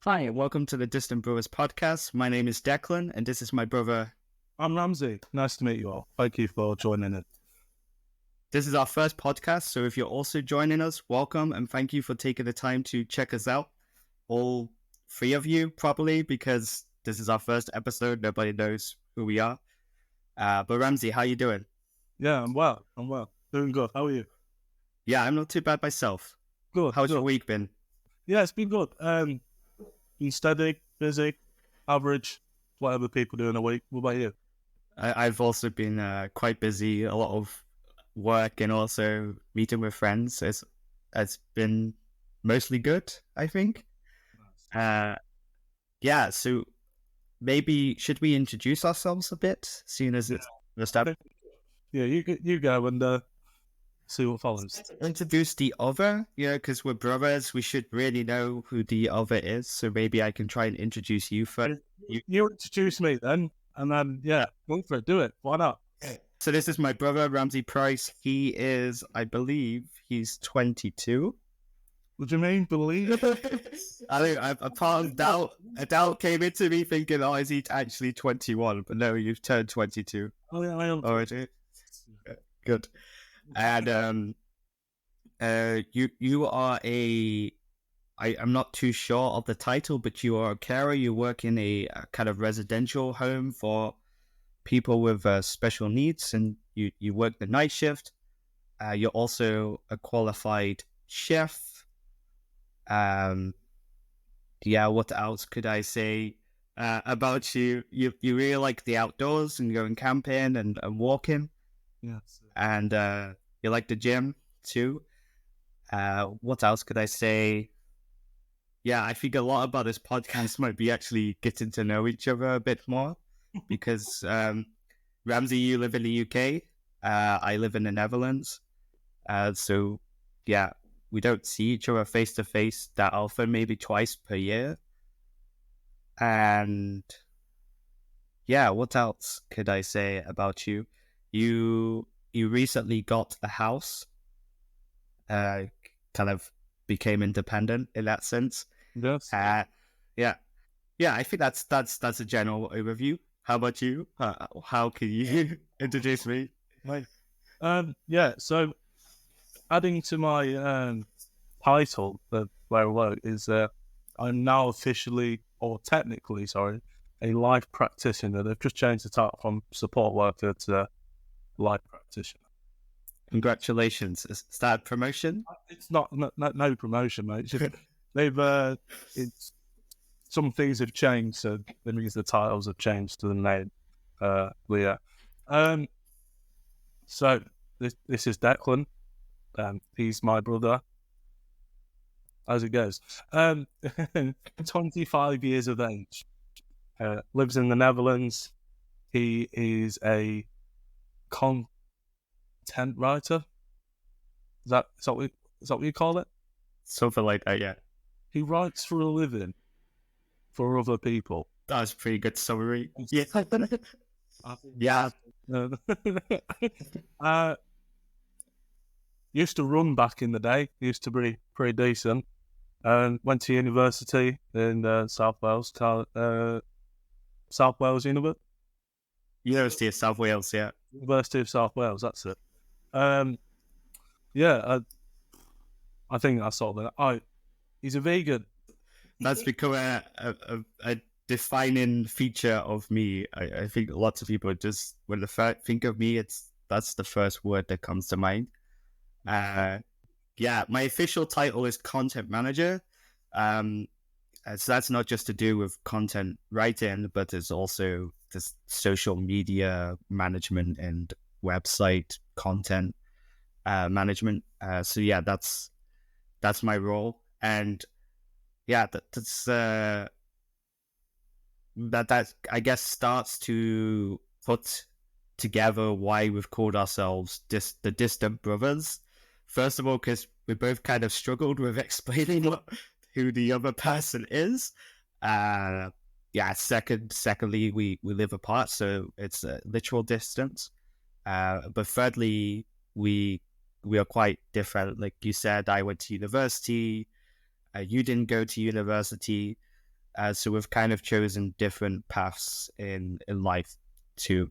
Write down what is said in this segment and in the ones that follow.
Hi, and welcome to the Distant Brewers podcast. My name is Declan, and this is my brother. I'm Ramsey. Nice to meet you all. Thank you for joining it. This is our first podcast, so if you're also joining us, welcome, and thank you for taking the time to check us out. All three of you, probably, because this is our first episode. Nobody knows who we are. But Ramsey, how you doing? Yeah, I'm well. Doing good. How are you? Yeah, I'm not too bad myself. Good. How's good. your week been? Yeah, it's been good. Been steady, busy, average, whatever people do in a week. What about you? I've also been quite busy, a lot of work and also meeting with friends. It's been mostly good, I think. Yeah, so maybe should we introduce ourselves a bit, seeing as it's the start? Yeah, you go and see what follows. Introduce the other, because we're brothers, we should really know who the other is. So maybe I can try and introduce you first. You introduce me then, and then go for it. Do it. Why not? So this is my brother, Ramsey Price. He is, I believe, he's 22. What do you mean, believe? I think a part of doubt. A doubt came into me thinking, "Oh, is he actually 21?" But no, you've turned 22 Oh yeah, I am. already. Good. And you are I'm not too sure of the title, but you are a carer. You work in a kind of residential home for people with special needs, and you work the night shift. You're also a qualified chef. Yeah, what else could I say about you? You really like the outdoors and going camping and walking. Yes. And you like the gym too. What else could I say? Yeah, I think a lot about this podcast might be actually getting to know each other a bit more because Ramsey, you live in the UK. I live in the Netherlands. So yeah, we don't see each other face to face that often, maybe twice per year. And yeah, what else could I say about you? You recently got a house, kind of became independent in that sense. Yes. Yeah, I think that's a general overview. How about you? How can you introduce me? Right. Yeah. So adding to my title that where I work is I'm now officially, or technically, sorry, a life practitioner. They've just changed the title from support worker to life practitioner. Congratulations! Is that promotion? It's not no promotion, mate. It's just, it's some things have changed, so that means the titles have changed to the name. Yeah. So this is Declan. He's my brother. As it goes. 25 years of age. Lives in the Netherlands. He is a content writer. Is that what you call it? Something like that, yeah. He writes for a living for other people. That's a pretty good summary. Yeah. Yeah. Used to run back in the day. Used to be pretty decent. Went to university in South Wales. South Wales University of South Wales, yeah. University of South Wales. That's it. I think that's sort of he's a vegan. That's become a defining feature of me. I think lots of people just when they think of me, that's the first word that comes to mind. Yeah, my official title is content manager. So that's not just to do with content writing, but it's also this social media management and website content management. So yeah, that's my role, and yeah, that's that I guess starts to put together why we've called ourselves the Distant Brothers. First of all, because we both kind of struggled with explaining who the other person is. Yeah. Secondly, we live apart, so it's a literal distance. But thirdly, we are quite different. Like you said, I went to university. You didn't go to university. So we've kind of chosen different paths in life too.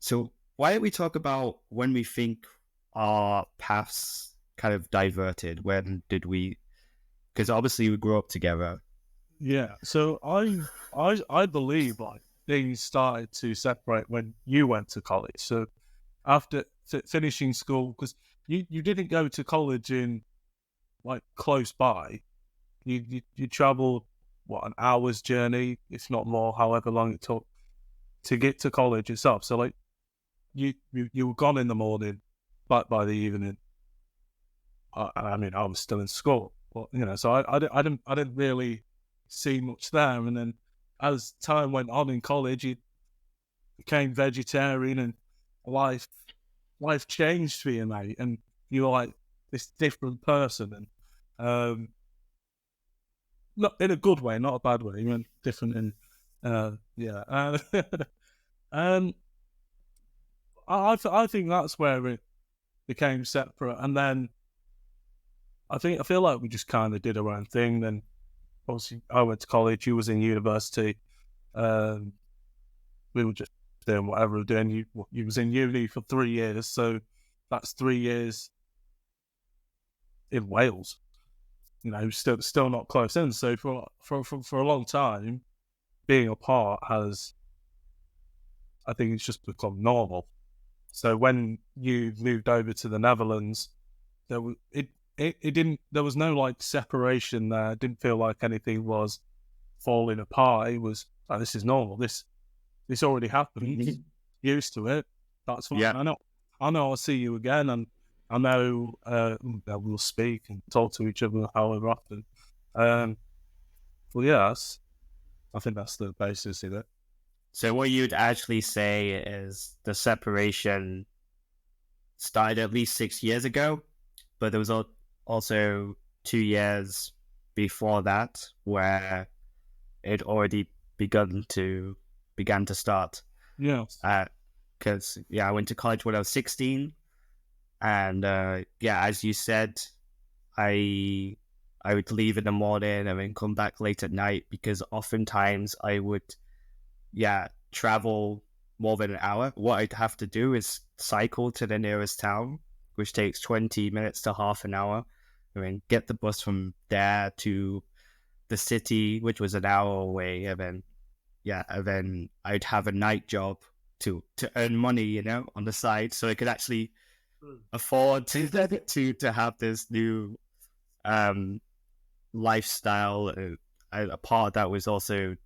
So why don't we talk about when we think our paths kind of diverted? When did we? Because obviously we grew up together. Yeah. So I believe like things started to separate when you went to college. So after finishing school, because you didn't go to college in like close by. You traveled what, an hour's journey, if not more, however long it took to get to college itself. So like you were gone in the morning, but by the evening, I mean I was still in school, but so I didn't really see much there. And then as time went on in college, you became vegetarian, and life changed for you, mate, and you were like this different person, and not in a good way, not a bad way. You meant different in, yeah. Um, I think that's where it became separate, and then I feel like we just kind of did our own thing. Then obviously I went to college, you was in university. Um, we were just doing whatever we were doing. You was in uni for 3 years, so that's 3 years in Wales. Still not close in. So for a long time, being apart has, I think it's just become normal. So when you moved over to the Netherlands, there was there was no like separation there. It didn't feel like anything was falling apart. It was like, this is normal. This already happened. Used to it. That's fine. Yeah. I know I'll see you again, and I know that we'll speak and talk to each other however often. Well, yes, I think that's the basis of it. So what you'd actually say is the separation started at least 6 years ago, but there was also 2 years before that where it already began to start. Yeah. Because I went to college when I was 16, and as you said, I would leave in the morning and then come back late at night, because oftentimes I would travel more than an hour. What I'd have to do is cycle to the nearest town, which takes 20 minutes to half an hour, and then get the bus from there to the city, which was an hour away, and then I'd have a night job to earn money, on the side, so I could actually afford to have this new lifestyle. A part of that was also,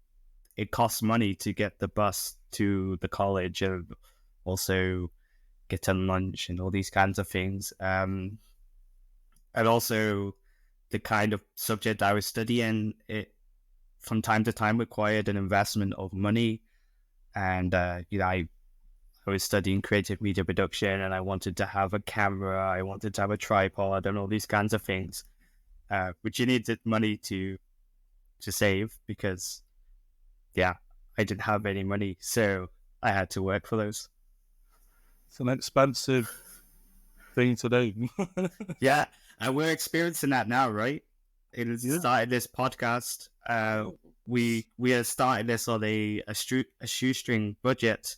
it costs money to get the bus to the college, and also get to lunch and all these kinds of things. And also the kind of subject I was studying, it from time to time required an investment of money. And, I was studying creative media production, and I wanted to have a camera, I wanted to have a tripod and all these kinds of things, which you needed money to save, because I didn't have any money, so I had to work for those. It's an expensive thing to do. Yeah, and we're experiencing that now, right? It started this podcast. We are starting this on a shoestring budget.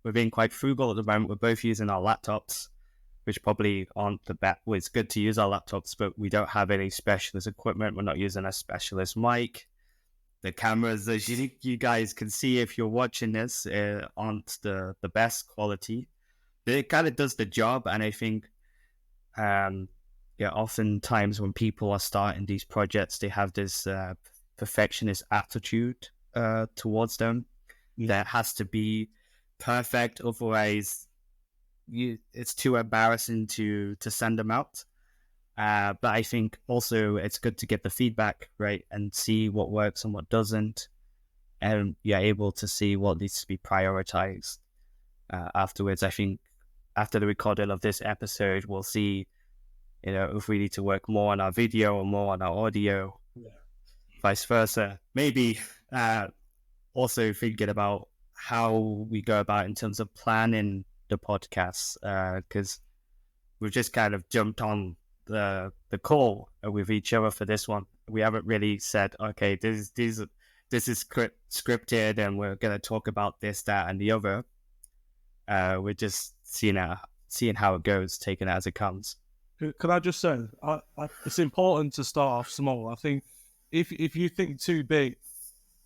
We're being quite frugal at the moment. We're both using our laptops, which probably aren't the best. Well, it's good to use our laptops, but we don't have any specialist equipment. We're not using a specialist mic. The cameras, as you guys can see if you're watching this, aren't the best quality. But it kind of does the job, and I think, oftentimes when people are starting these projects, they have this perfectionist attitude towards them. That has to be perfect, otherwise it's too embarrassing to send them out. But I think also it's good to get the feedback, right, and see what works and what doesn't, and able to see what needs to be prioritized afterwards. I think after the recording of this episode, we'll see, if we need to work more on our video or more on our audio, vice versa. Maybe also thinking about how we go about in terms of planning the podcasts, because we've just kind of jumped on the call with each other for this one. we haven't really said, okay, this is scripted, and we're gonna talk about this, that, and the other. We're just seeing how it goes, taking it as it comes. Can I just say, it's important to start off small. I think if you think too big,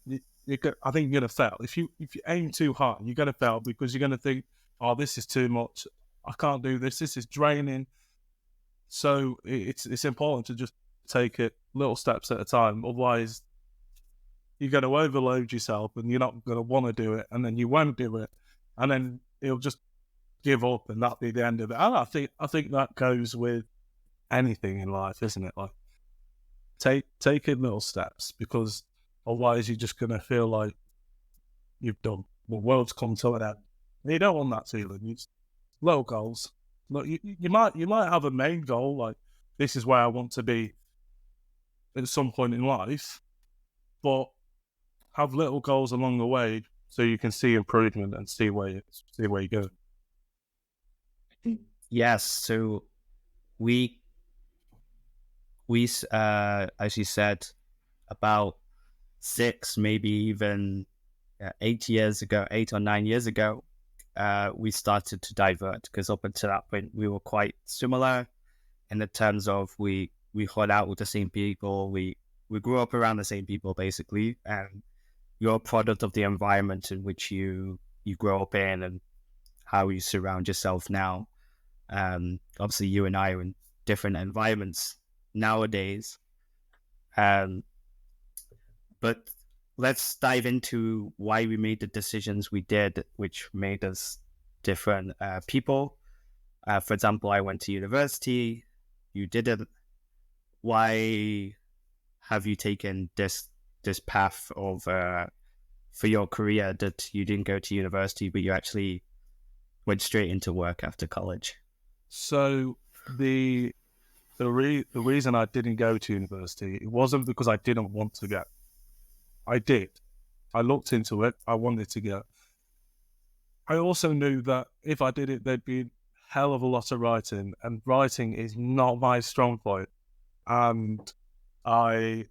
I think you're gonna fail. If you aim too high, you're gonna fail because you're gonna think, oh, this is too much. I can't do this. This is draining. So it's important to just take it little steps at a time. Otherwise, you're going to overload yourself, and you're not going to want to do it, and then you won't do it, and then you'll just give up, and that'll be the end of it. And I think that goes with anything in life, isn't it? Like take it little steps, because otherwise you're just going to feel like you've done. The world's come to an end. And you don't want that feeling. It's little goals. Look, you might have a main goal, like this is where I want to be at some point in life, but have little goals along the way so you can see improvement and see where you go. Yes, so we as you said, about 6, maybe even 8 or 9 years ago, we started to divert, because up until that point we were quite similar in the terms of we hung out with the same people, we grew up around the same people basically, and you're a product of the environment in which you grow up in and how you surround yourself now. Obviously you and I are in different environments nowadays, but let's dive into why we made the decisions we did, which made us different people. For example, I went to university, you didn't. Why have you taken this path of for your career, that you didn't go to university, but you actually went straight into work after college? So the reason I didn't go to university, it wasn't because I didn't want to go. I did. I looked into it. I wanted to go. I also knew that if I did it, there'd be a hell of a lot of writing, and writing is not my strong point. And I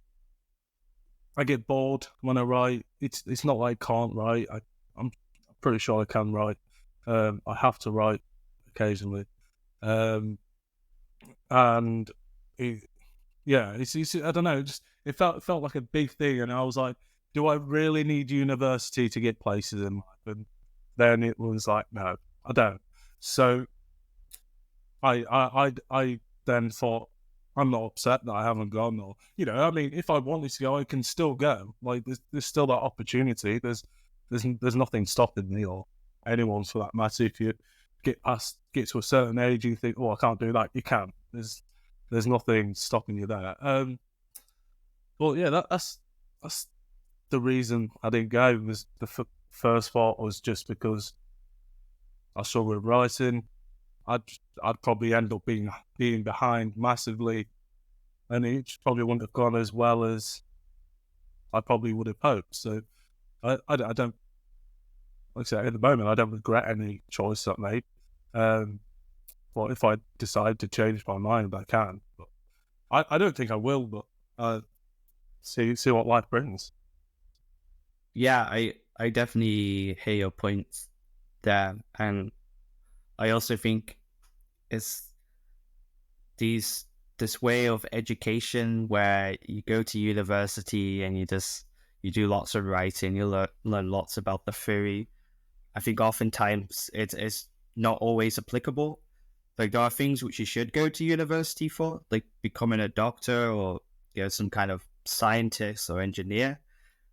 get bored when I write. It's not like I can't write. I'm pretty sure I can write. I have to write occasionally, and it's I don't know. It felt like a big thing, and I was like, do I really need university to get places in life? And then it was like, no, I don't. So I then thought, I'm not upset that I haven't gone, or I mean, if I wanted to go, I can still go. Like there's still that opportunity. There's nothing stopping me or anyone for that matter. If you get to a certain age, you think, oh, I can't do that. You can. There's nothing stopping you there. But yeah, that's the reason I didn't go. Was the first thought was just because I struggled with writing. I'd probably end up being behind massively, and it probably wouldn't have gone as well as I probably would have hoped. So I don't, like I say, at the moment I don't regret any choice I made. But if I decide to change my mind, I can. But I don't think I will. But see what life brings. Yeah, I definitely hear your points there, and I also think it's this way of education where you go to university and you do lots of writing, you learn lots about the theory. I think oftentimes it's not always applicable. Like there are things which you should go to university for, like becoming a doctor or some kind of scientist or engineer,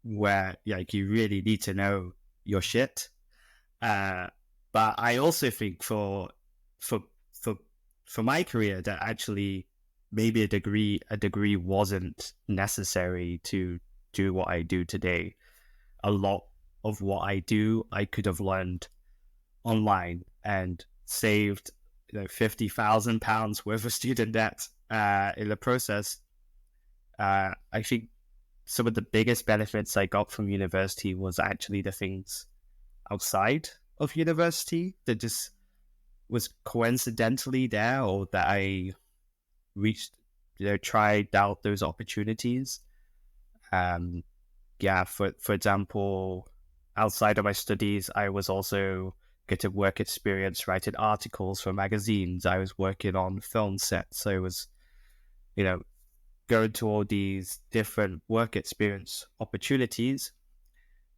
where like you really need to know your shit. But I also think for my career that actually maybe a degree wasn't necessary to do what I do today. A lot of what I do, I could have learned online and saved £50,000 worth of student debt in the process. I think some of the biggest benefits I got from university was actually the things outside of university that just was coincidentally there, or that I reached tried out those opportunities. For example, outside of my studies, I was also getting work experience writing articles for magazines. I was working on film sets. So I was, going to all these different work experience opportunities,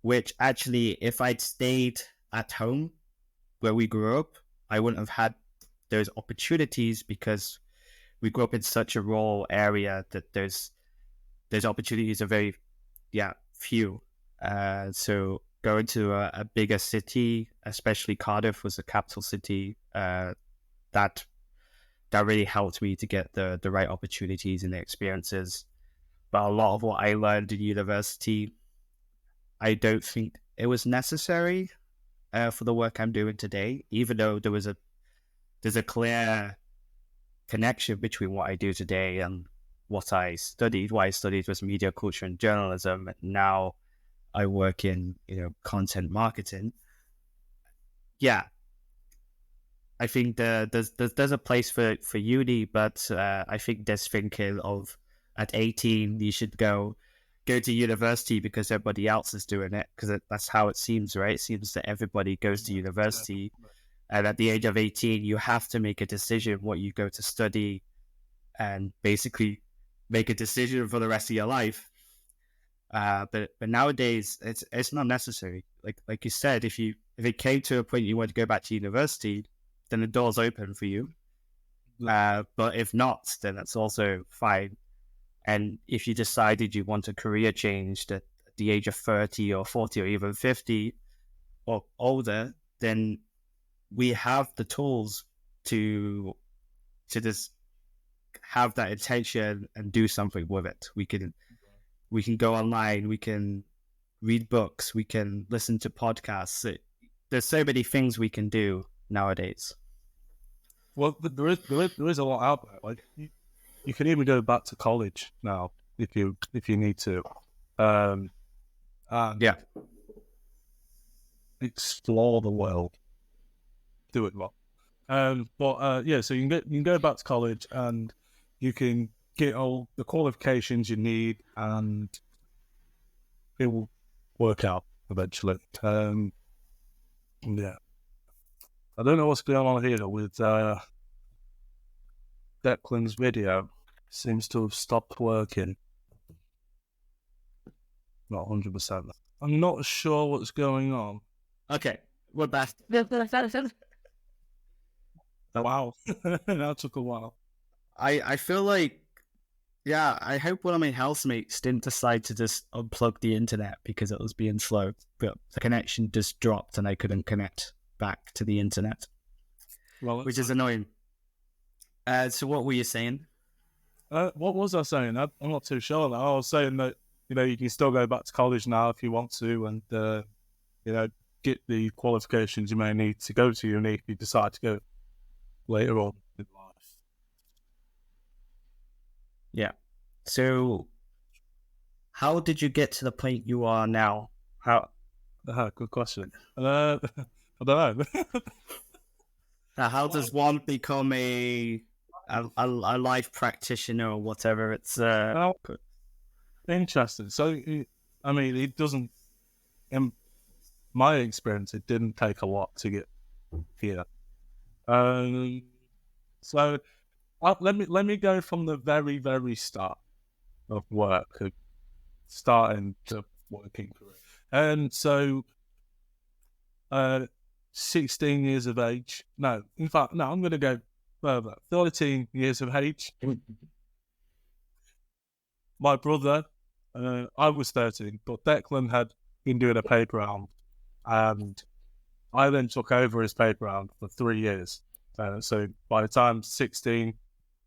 which actually, if I'd stayed at home where we grew up, I wouldn't have had those opportunities, because we grew up in such a rural area that those opportunities are very, few. So going to a bigger city, especially Cardiff was the capital city, that really helped me to get the right opportunities and the experiences. But a lot of what I learned in university, I don't think it was necessary for the work I'm doing today, even though there's a clear connection between what I do today and what I studied. What I studied was media, culture, and journalism. And now I work in, content marketing. Yeah, I think there's a place for uni, but I think there's thinking of at 18 you should go to university because everybody else is doing it, because that's how it seems, right? It seems that everybody goes to university, and at the age of 18 you have to make a decision what you go to study, and basically make a decision for the rest of your life. But nowadays it's not necessary. Like you said, if it came to a point you want to go back to university, then the door's open for you. But if not, then that's also fine. And if you decided you want a career change at the age of 30 or 40 or even 50 or older, then we have the tools to just have that intention and do something with it. We can go online, we can read books, we can listen to podcasts. There's so many things we can do nowadays. Well, there is a lot out there. Like you can even go back to college now if you need to, explore the world, do it well. So you can go back to college and you can get all the qualifications you need, and it will work out eventually. I don't know what's going on here with Declan's video. Seems to have stopped working. Not 100%. I'm not sure what's going on. Okay, we're back. Wow, that took a while. I feel like, I hope one of my housemates didn't decide to just unplug the internet because it was being slow, but the connection just dropped and I couldn't connect back to the internet, which is annoying. So what were you saying? What was I saying? I'm not too sure now. I was saying that, you can still go back to college now if you want to, and, get the qualifications you may need to go to uni if you decide to go later on in life. Yeah. So how did you get to the point you are now? Good question. I don't know. How does one become a life practitioner or whatever? It's interesting. So, it doesn't. In my experience, it didn't take a lot to get here. So let me go from the very, very start of work, starting the working career. And so, 16 years of age. No, in fact, no, I'm going to go further. 13 years of age. My brother, I was 13, but Declan had been doing a paper round, and I then took over his paper round for 3 years. So by the time 16,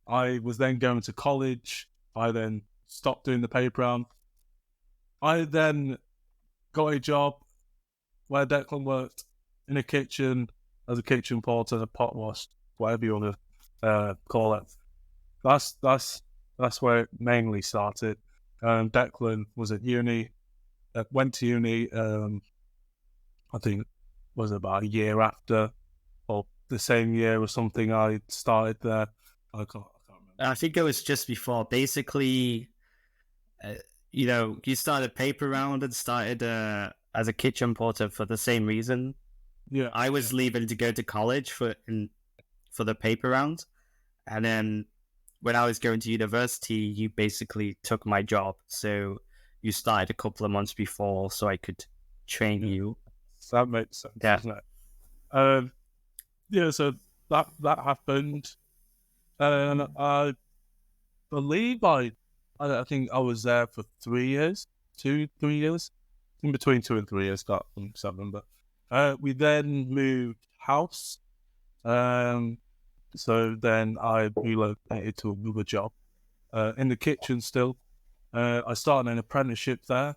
I was then going to college. I then stopped doing the paper round. I then got a job where Declan worked in a kitchen as a kitchen porter, a pot wash, whatever you want to call it. That's where it mainly started. Declan was at uni, went to uni. I think was about a year after, or the same year or something. I started there. I can't remember. I think it was just before. Basically, uh, you started paper round and started as a kitchen porter for the same reason. Yeah. I was leaving to go to college for the paper round, and then when I was going to university, you basically took my job. So you started a couple of months before, so I could train you. So that makes sense, Yeah. doesn't it? Yeah, so that happened, and I believe I think I was there for 3 years, 3 years, in between 2 and 3 years. Can't remember. We then moved house. So then I relocated to another job in the kitchen still. I started an apprenticeship there.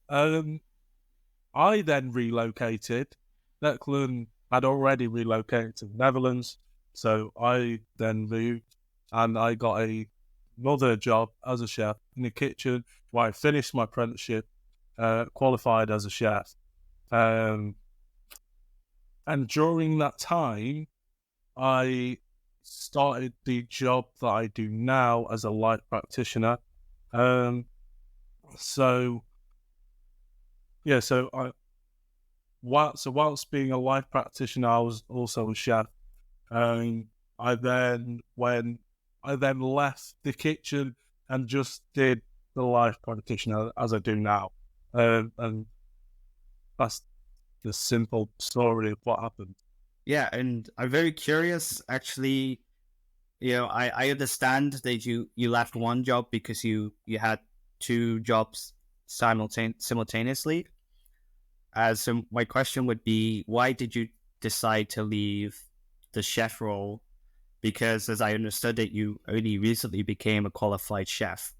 I then relocated. Declan had already relocated to the Netherlands, so I then moved and I got another job as a chef in the kitchen where I finished my apprenticeship, qualified as a chef. And during that time, I started the job that I do now as a life practitioner. So whilst being a life practitioner, I was also a chef. I then left the kitchen and just did the life practitioner as I do now. And that's the simple story of what happened. Yeah, and I'm very curious. Actually, I understand that you left one job because you had two jobs simultaneously. So my question would be, why did you decide to leave the chef role? Because as I understood it, you only recently became a qualified chef.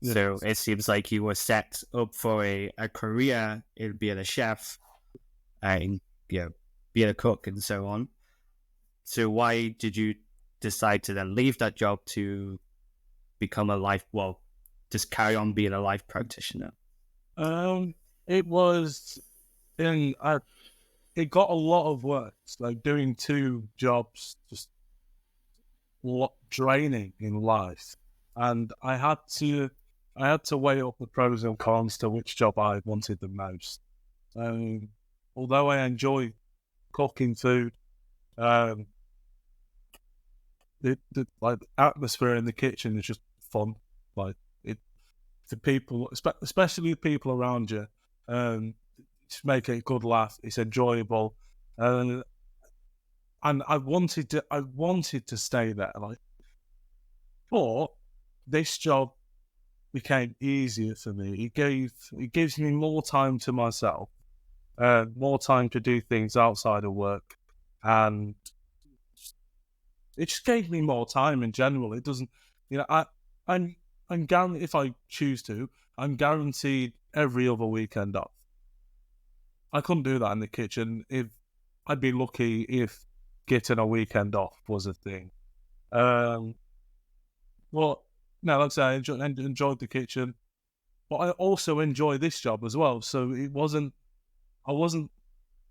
Yes. So it seems like you were set up for a career in being a chef and being a cook and so on. So why did you decide to then leave that job to become just carry on being a life practitioner? It was it got a lot of work. Like doing two jobs, just a lot draining in life, and I had to weigh up the pros and cons to which job I wanted the most. Although I enjoy cooking food, the atmosphere in the kitchen is just fun. Like the people, especially the people around you, just make it a good laugh. It's enjoyable, and I wanted to stay there. But this job became easier for me. It gives me more time to myself, more time to do things outside of work, and it just gave me more time in general. It doesn't, I'm guaranteed, if I choose to, I'm guaranteed every other weekend off. I couldn't do that in the kitchen. If I'd be lucky if getting a weekend off was a thing. Well, no, like I say, I enjoyed the kitchen, but I also enjoy this job as well. So I wasn't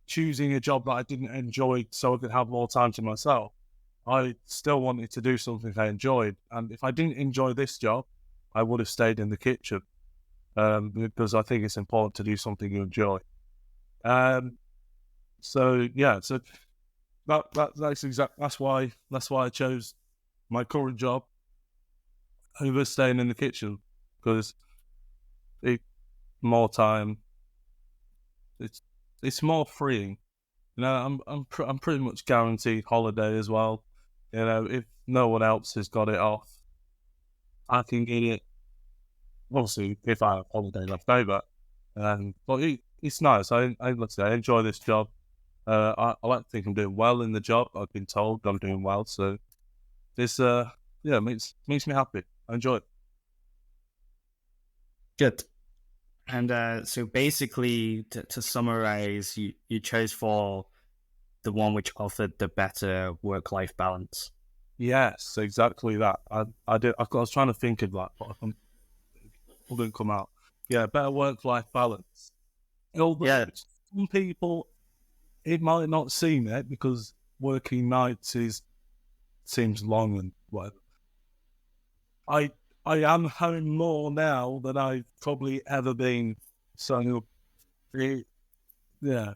choosing a job that I didn't enjoy so I could have more time to myself. I still wanted to do something I enjoyed, and if I didn't enjoy this job, I would have stayed in the kitchen, because I think it's important to do something you enjoy. So that's why I chose my current job over staying in the kitchen, because more time. It's more freeing. I'm pretty much guaranteed holiday as well. If no one else has got it off, I can get it. Obviously, if I have holiday left over, but it's nice. Let's say I enjoy this job. I like to think I'm doing well in the job. I've been told I'm doing well, so this makes me happy. I enjoy it. Good. And so basically, to summarize, you chose for the one which offered the better work-life balance. Yes, exactly that. I did. I was trying to think of that, but it didn't come out. Yeah, better work-life balance. Yeah. Some people, it might not seem it because working nights seems long and whatever. I am home more now than I've probably ever been. So, yeah.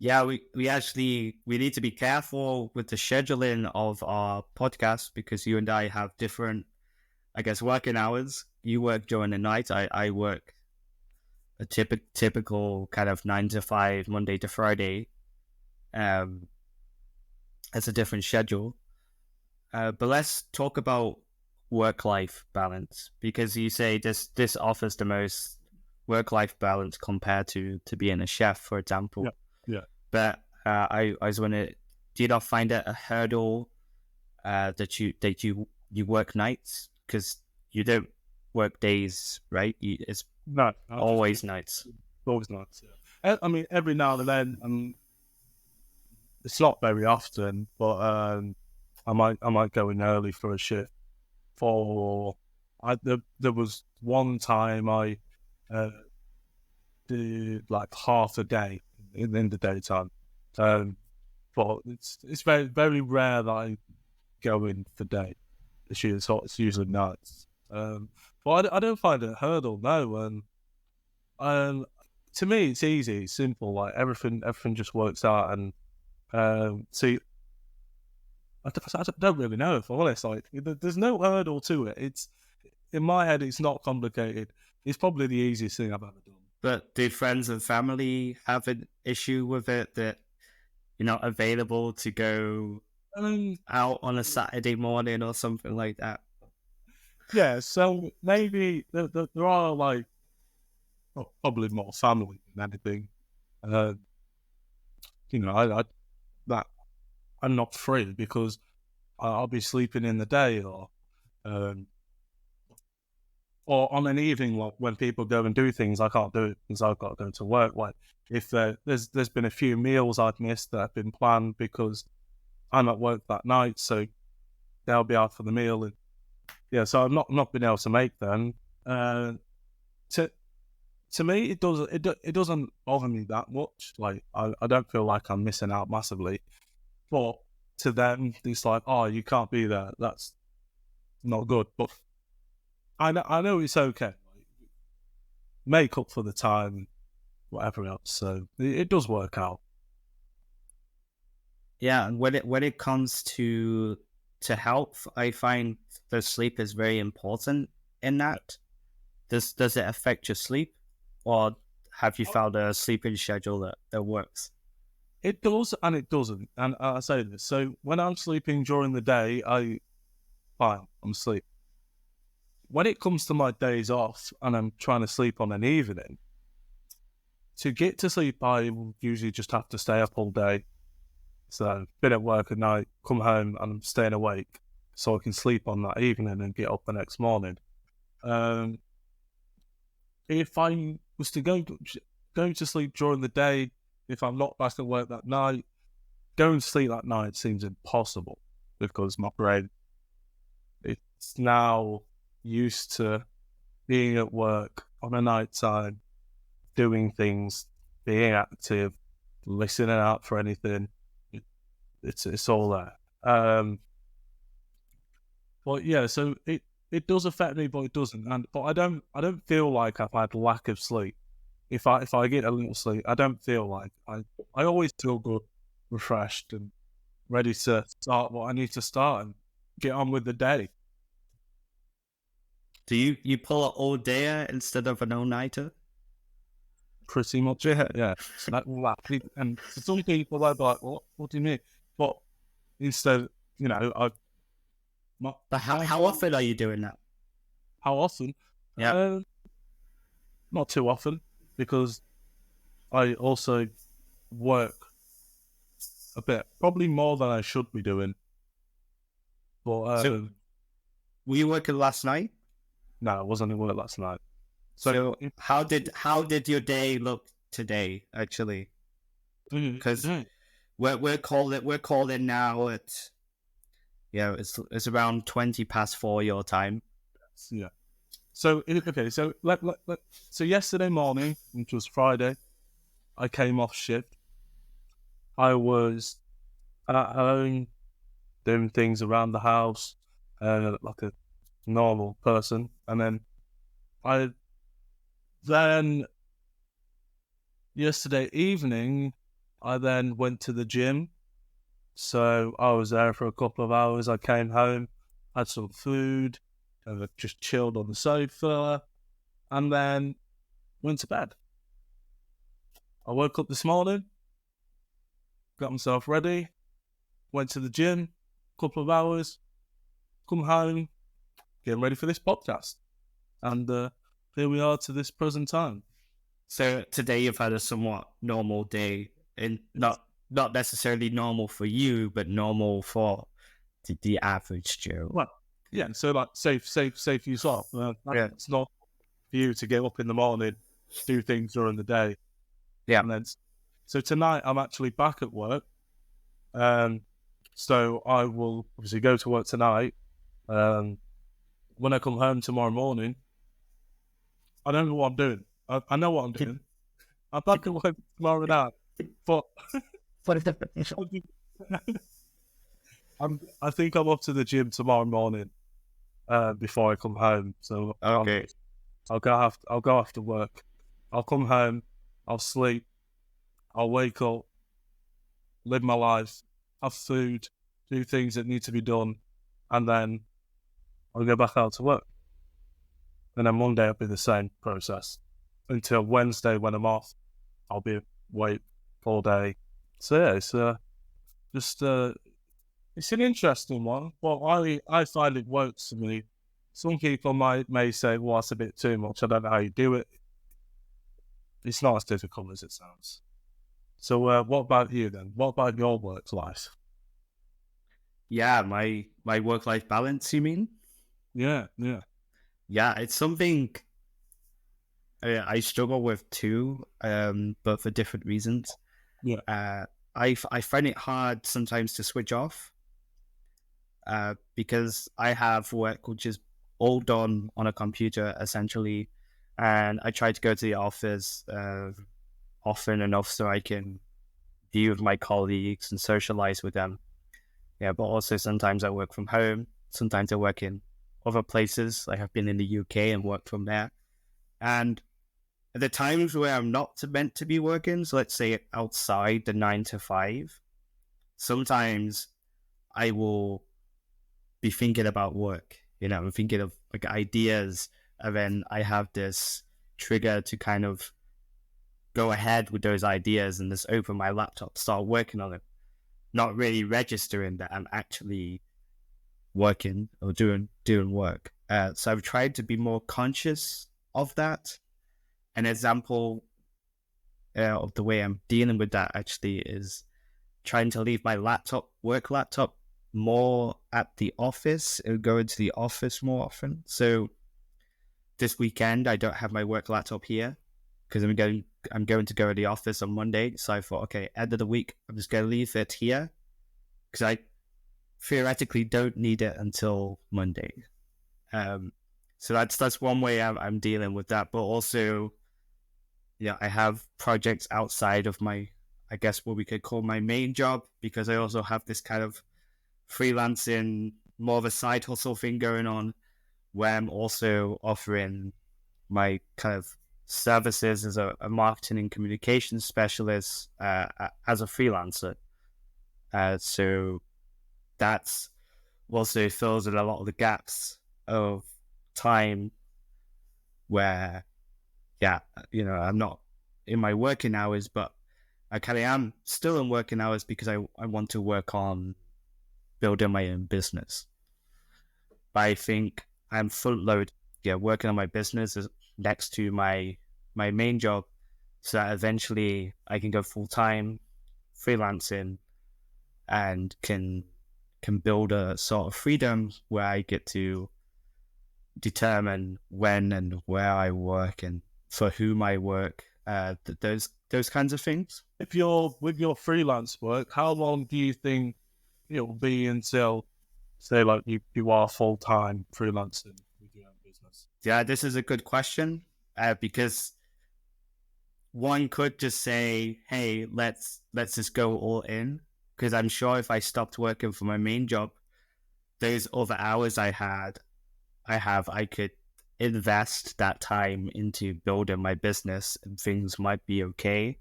Yeah, we need to be careful with the scheduling of our podcast because you and I have different, I guess, working hours. You work during the night. I work a typical kind of 9 to 5, Monday to Friday. Um, it's a different schedule. But let's talk about work-life balance because you say this offers the most work-life balance compared to being a chef, for example. Yeah. Yeah. But I was wondering, do you not find it a hurdle that you work nights because you don't work days, right? It's No, always nights. always nice. Yeah. I mean, every now and then, it's not very often, but I might go in early for a shift. There was one time I did like half a day in the daytime, but it's very very rare that I go in for day. It's usually nights. But I don't find it a hurdle. No, um, to me it's easy, it's simple. Like everything just works out, and see, I don't really know if I'm honest. Like, there's no hurdle to it. It's in my head, it's not complicated. It's probably the easiest thing I've ever done. But do friends and family have an issue with it that you're not available to go out on a Saturday morning or something like that? Yeah, so maybe there are like probably more family than anything. Uh, I that I'm not free because I'll be sleeping in the day um, or on an evening, like when people go and do things, I can't do it because I've got to go to work. Like if there's been a few meals I've missed that have been planned because I'm at work that night, so they'll be out for the meal, and yeah, so I've not been able to make them. To to me, it doesn't bother me that much. Like I don't feel like I'm missing out massively, but to them, it's like, oh, you can't be there. That's not good. But I know it's okay. Make up for the time, whatever else. So it does work out. Yeah, and when it comes to health, I find the sleep is very important in that. Does it affect your sleep, or have you found a sleeping schedule that works? It does and it doesn't. And I say this. So when I'm sleeping during the day, I'm asleep. When it comes to my days off and I'm trying to sleep on an evening, to get to sleep, I will usually just have to stay up all day. So been at work at night, come home and I'm staying awake so I can sleep on that evening and get up the next morning. Um, if I was to go to sleep during the day, if I'm not back at work that night, going to sleep that night seems impossible because my brain, it's now used to being at work on a night time, doing things, being active, listening out for anything. It's all there. But yeah, so it does affect me, but it doesn't. But I don't feel like I've had lack of sleep. If I get a little sleep, I don't feel like I always feel good, refreshed, and ready to start what I need to start and get on with the day. Do you pull an all dayer instead of an all nighter? Pretty much, yeah. And for some people, they're like, what do you mean? But instead, But how often are you doing that? how often? Yeah. Not too often because I also work a bit, probably more than I should be doing. But So were you working last night? no, I wasn't at work last night. So how did your day look today? Actually, because we're calling now at it's around 20 past 4 your time. Yeah. So okay, so so yesterday morning, which was Friday, I came off shift. I was at home doing things around the house. like a normal person. And then yesterday evening, I then went to the gym. So I was there for a couple of hours. I came home, had some food, and I just chilled on the sofa, and then went to bed. I woke up this morning, got myself ready, went to the gym, couple of hours, come home, getting ready for this podcast. And here we are to this present time. So today you've had a somewhat normal day, and not necessarily normal for you, but normal for the average Joe. Well, yeah, so like safe for yourself. It's not for you to get up in the morning, do things during the day. Yeah. And then, so tonight I'm actually back at work. So I will obviously go to work tonight. When I come home tomorrow morning, I don't know what I'm doing. I know what I'm doing. I'm back at work tomorrow night, but I think I'm up to the gym tomorrow morning before I come home. So okay, I'll go after work. I'll come home. I'll sleep. I'll wake up, live my life, have food, do things that need to be done, and then I'll go back out to work. And then Monday will be the same process until Wednesday when I'm off. I'll be awake all day. So yeah, it's it's an interesting one. Well, I find it works for me. Some people may say, well, that's a bit too much. I don't know how you do it. It's not as difficult as it sounds. So what about you then? What about your work life? Yeah, my work-life balance, you mean? Yeah. Yeah, it's something I struggle with too, but for different reasons. Yeah. I find it hard sometimes to switch off because I have work which is all done on a computer essentially, and I try to go to the office often enough so I can be with my colleagues and socialize with them. Yeah, but also sometimes I work from home. Sometimes I work in other places. I have been in the UK and worked from there. And at the times where I'm not meant to be working, so let's say outside the 9 to 5, sometimes I will be thinking about work. You know, I'm thinking of like ideas, and then I have this trigger to kind of go ahead with those ideas and just open my laptop, start working on it, not really registering that I'm actually working or doing work. So I've tried to be more conscious of that. An example of the way I'm dealing with that actually is trying to leave my work laptop, more at the office and go into the office more often. So this weekend I don't have my work laptop here because I'm going to go to the office on Monday. So I thought, okay, end of the week I'm just going to leave it here because I theoretically don't need it until Monday. So that's one way I'm dealing with that. But also, yeah, I have projects outside of my, I guess what we could call my main job, because I also have this kind of freelancing, more of a side hustle thing going on, where I'm also offering my kind of services as a marketing and communications specialist as a freelancer. So that's also fills in a lot of the gaps of time where, yeah, you know, I'm not in my working hours, but I kind of am still in working hours because I want to work on building my own business. But I think I'm full load, working on my business is next to my main job, so that eventually I can go full time freelancing and can build a sort of freedom where I get to determine when and where I work and for whom I work. Those kinds of things. If you're with your freelance work, how long do you think it'll be until, say, like you are full time freelancing with your own business? Yeah, this is a good question because one could just say, "Hey, let's just go all in." Because I'm sure if I stopped working for my main job, those other hours I could invest that time into building my business and things might be okay.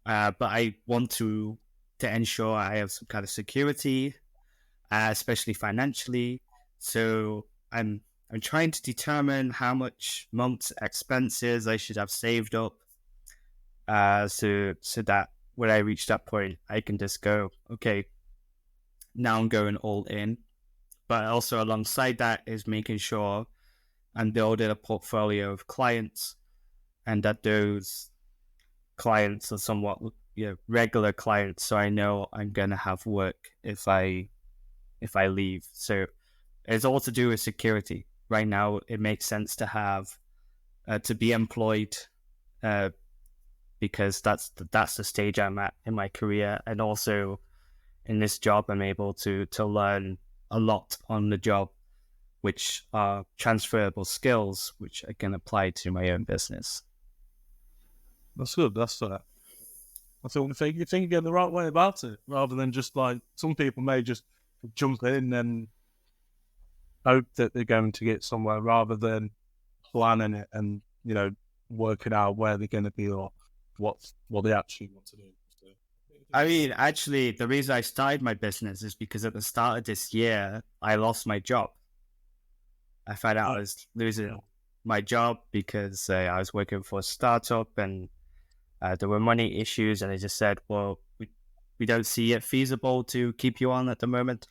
But I want to ensure I have some kind of security, especially financially. So I'm trying to determine how much month's expenses I should have saved up, so that when I reach that point, I can just go, okay, now I'm going all in. But also alongside that is making sure I'm building a portfolio of clients, and that those clients are somewhat, regular clients, so I know I'm gonna have work if I leave. So it's all to do with security. Right now, it makes sense to have to be employed, uh, because that's the stage I'm at in my career, and also in this job, I'm able to learn a lot on the job, which are transferable skills, which I can apply to my own business. That's good. I think you think you're the right way about it, rather than just like some people may just jump in and hope that they're going to get somewhere, rather than planning it and working out where they're going to be or what they actually want to do. I mean, actually, the reason I started my business is because at the start of this year, I lost my job. I found out I was losing my job because I was working for a startup, and there were money issues, and they just said, well, we don't see it feasible to keep you on at the moment.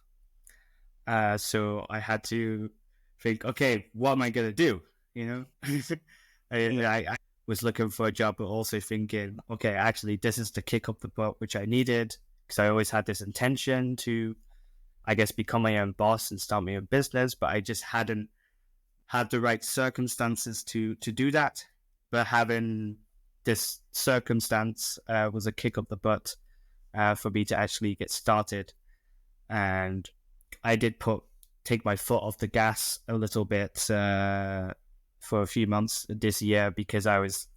So I had to think, okay, what am I going to do? I was looking for a job, but also thinking, okay, actually, this is the kick up the butt, which I needed, because I always had this intention to, I guess, become my own boss and start my own business, but I just hadn't had the right circumstances to do that. But having this circumstance was a kick up the butt for me to actually get started. And I did take my foot off the gas a little bit for a few months this year, because I was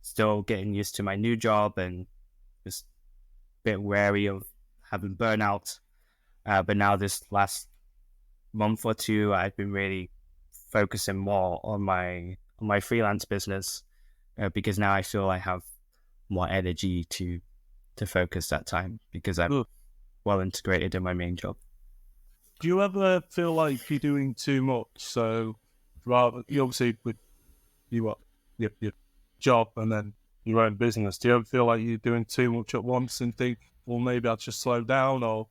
still getting used to my new job and just a bit wary of having burnout. But now this last month or two, I've been really focusing more on my freelance business, because now I feel I have more energy to focus that time, because I'm well integrated in my main job. Do you ever feel like you're doing too much? So rather, you obviously with your job and then your own business, do you ever feel like you're doing too much at once and think, well, maybe I'll just slow down or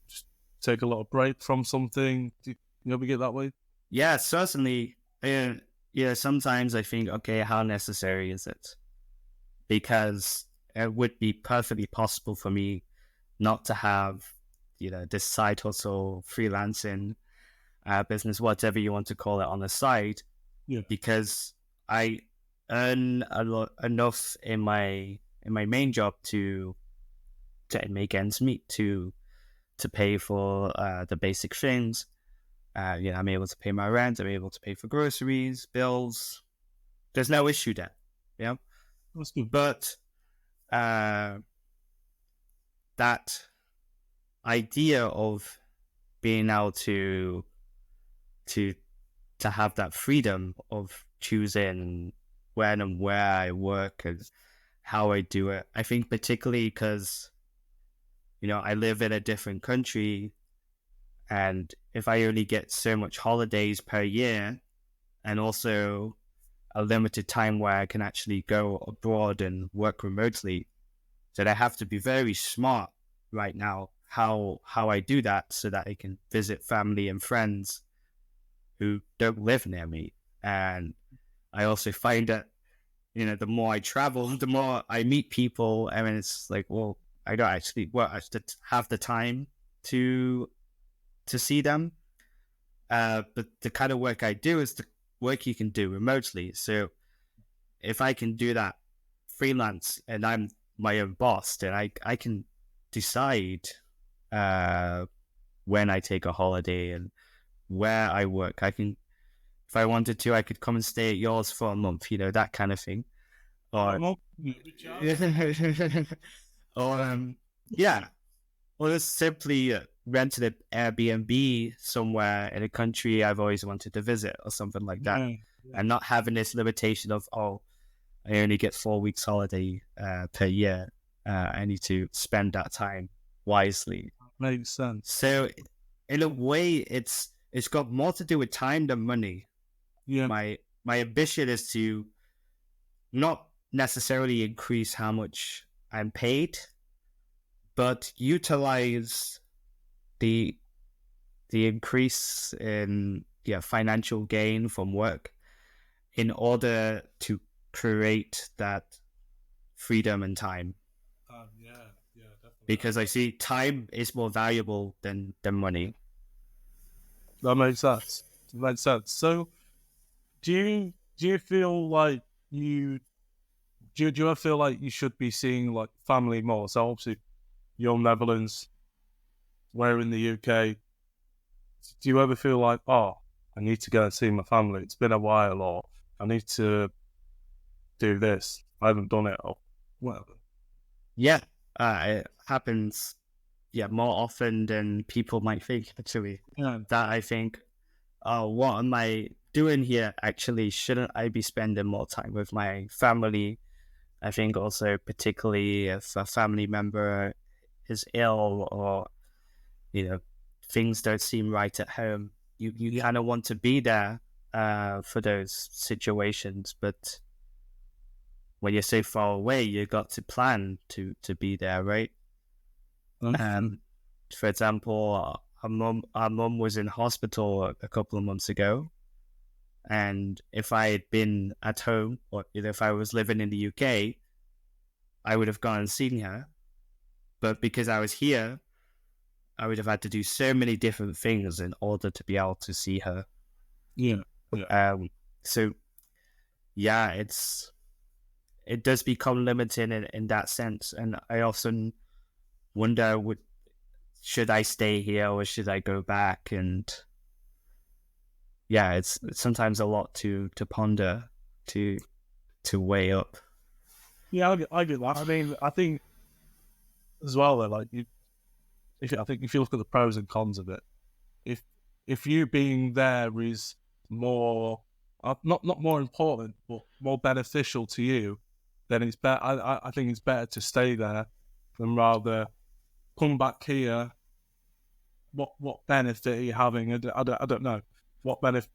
just take a little break from something? Do you ever get that way? Yeah, certainly. Sometimes I think, okay, how necessary is it? Because it would be perfectly possible for me not to have, this side hustle, freelancing, business, whatever you want to call it, on the side, because I earn enough in my main job to make ends meet, to pay for the basic things. I'm able to pay my rent. I'm able to pay for groceries, bills. There's no issue there. Yeah. But that idea of being able to have that freedom of choosing when and where I work and how I do it, I think particularly because, I live in a different country, and if I only get so much holidays per year, and also a limited time where I can actually go abroad and work remotely, that I have to be very smart right now how I do that, so that I can visit family and friends who don't live near me. And I also find that, the more I travel, the more I meet people. I mean, it's like, well, I don't actually have the time to see them. But the kind of work I do is the work you can do remotely. So if I can do that freelance and I'm my own boss, then I can decide when I take a holiday and where I work. I can, if I wanted to, I could come and stay at yours for a month, that kind of thing. Or or yeah, or just simply rented an Airbnb somewhere in a country I've always wanted to visit or something like that, and not having this limitation of, oh, I only get 4 weeks holiday per year. I need to spend that time wisely. Makes sense. So in a way, it's got more to do with time than money. Yeah. My ambition is to not necessarily increase how much I'm paid, but utilize the increase in financial gain from work in order to create that freedom and time. Definitely. Because I see time is more valuable than money. That makes sense. So, do you feel like do you ever feel like you should be seeing like family more? So obviously, you're in Netherlands, we're in the UK. Do you ever feel like, oh, I need to go and see my family? It's been a while, or I need to do this. I haven't done it, or whatever. Yeah, it happens. Yeah, more often than people might think. Actually, that I think, oh, what am I doing here? Actually, shouldn't I be spending more time with my family? I think also, particularly if a family member is ill or things don't seem right at home, you kind of want to be there for those situations, but when you're so far away, you got to plan to be there, right? For example, our mum was in hospital a couple of months ago, and if I had been at home, or if I was living in the UK, I would have gone and seen her. But because I was here, I would have had to do so many different things in order to be able to see her. So yeah, it does become limited in that sense, and I often wonder, should I stay here or should I go back? And yeah, it's sometimes a lot to ponder, to weigh up. Yeah, I get that. I mean, I think as well that like if you look at the pros and cons of it, if you being there is more not more important but more beneficial to you, then it's better. I think it's better to stay there than rather come back here. What benefit are you having? I don't know what benefit.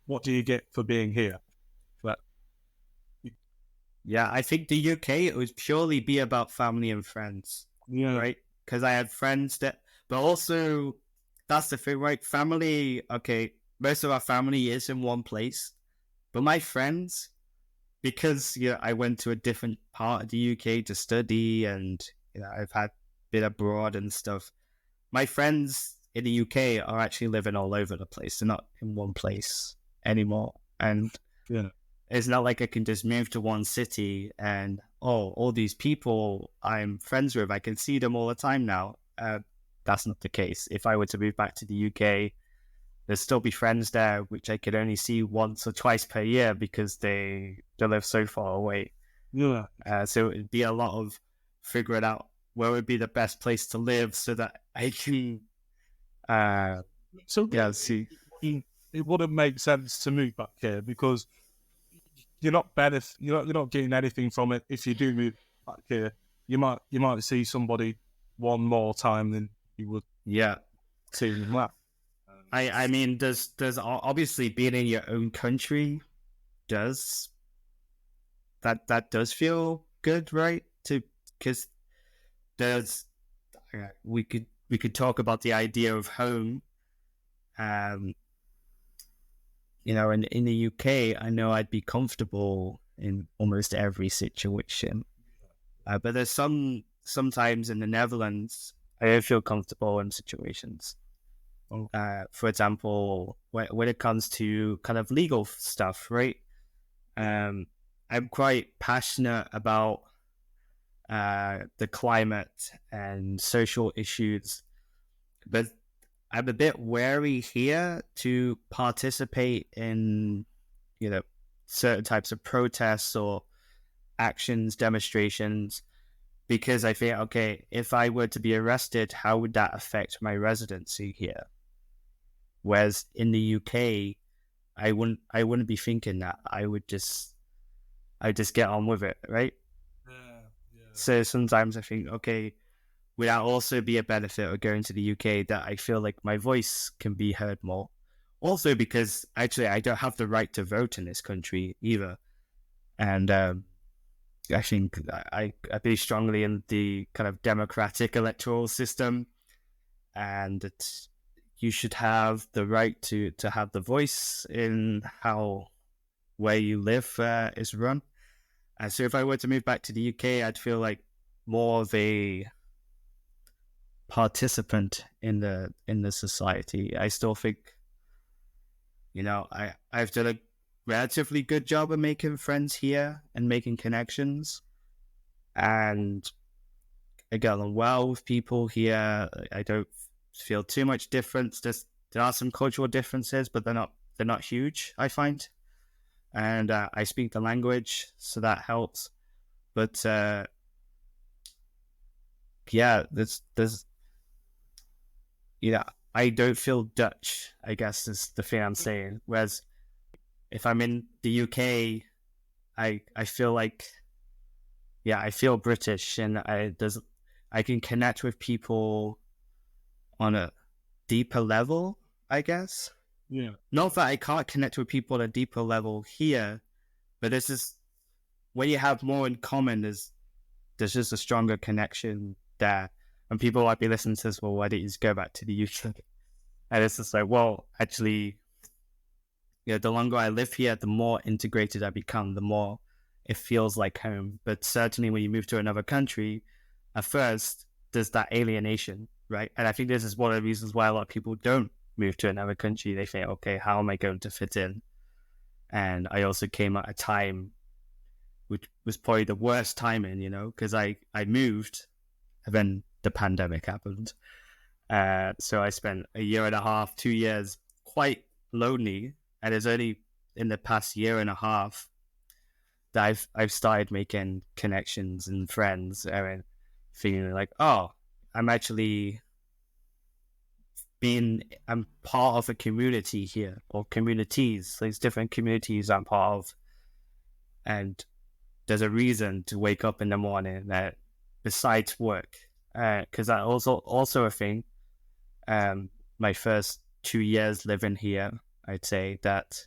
What do you get for being here? But yeah, I think the UK, it would purely be about family and friends, right? Because I had friends but also that's the thing, right? Family, okay, most of our family is in one place, but my friends, because I went to a different part of the UK to study, and I've been abroad and stuff. My friends in the UK are actually living all over the place. They're not in one place anymore, and it's not like I can just move to one city and all these people I'm friends with, I can see them all the time now. That's not the case. If I were to move back to the UK, there'd still be friends there, which I could only see once or twice per year because they live so far away. Yeah. So it'd be a lot of figuring out where would be the best place to live so that I can. See. It wouldn't make sense to move back here because you're not getting anything from it. If you do move back here, you might see somebody one more time than you would. Yeah. See that. I mean, there's obviously being in your own country does feel good, right? Because we could talk about the idea of home. In the UK, I know I'd be comfortable in almost every situation, but there's sometimes in the Netherlands I don't feel comfortable in situations. For example, when it comes to kind of legal stuff, right? I'm quite passionate about the climate and social issues, but I'm a bit wary here to participate in, certain types of protests or actions, demonstrations, because I think, okay, if I were to be arrested, how would that affect my residency here? Whereas in the UK, I wouldn't be thinking that. I just get on with it, right? Yeah. So sometimes I think, okay, would that also be a benefit of going to the UK, that I feel like my voice can be heard more? Also because actually I don't have the right to vote in this country either. And I think I believe strongly in the kind of democratic electoral system, and that you should have the right to have the voice in how where you live is run. And so if I were to move back to the UK, I'd feel like more of a participant in the society. I still think, I've done a relatively good job of making friends here and making connections, and I get along well with people here. I don't feel too much difference. There are some cultural differences, but they're not huge, I find. And I speak the language, so that helps. But yeah, there's I don't feel Dutch, I guess is the thing I'm saying. Whereas if I'm in the UK, I feel like, yeah, I feel British, and I can connect with people on a deeper level, I guess. Yeah. Not that I can't connect with people on a deeper level here, but this is when you have more in common, there's just a stronger connection there. And people might be listening to this, well, why don't you just go back to the UK? And it's just like, well, actually, the longer I live here, the more integrated I become, the more it feels like home. But certainly when you move to another country, at first, there's that alienation, right? And I think this is one of the reasons why a lot of people don't move to another country. They think, okay, how am I going to fit in? And I also came at a time which was probably the worst timing, because I moved and then the pandemic happened. So I spent a year and a half, 2 years quite lonely. And it's only in the past year and a half that I've started making connections and friends, and feeling like, oh, I'm actually I'm part of a community here, or communities. There's different communities I'm part of, and there's a reason to wake up in the morning besides work, because that also a thing. My first 2 years living here, I'd say that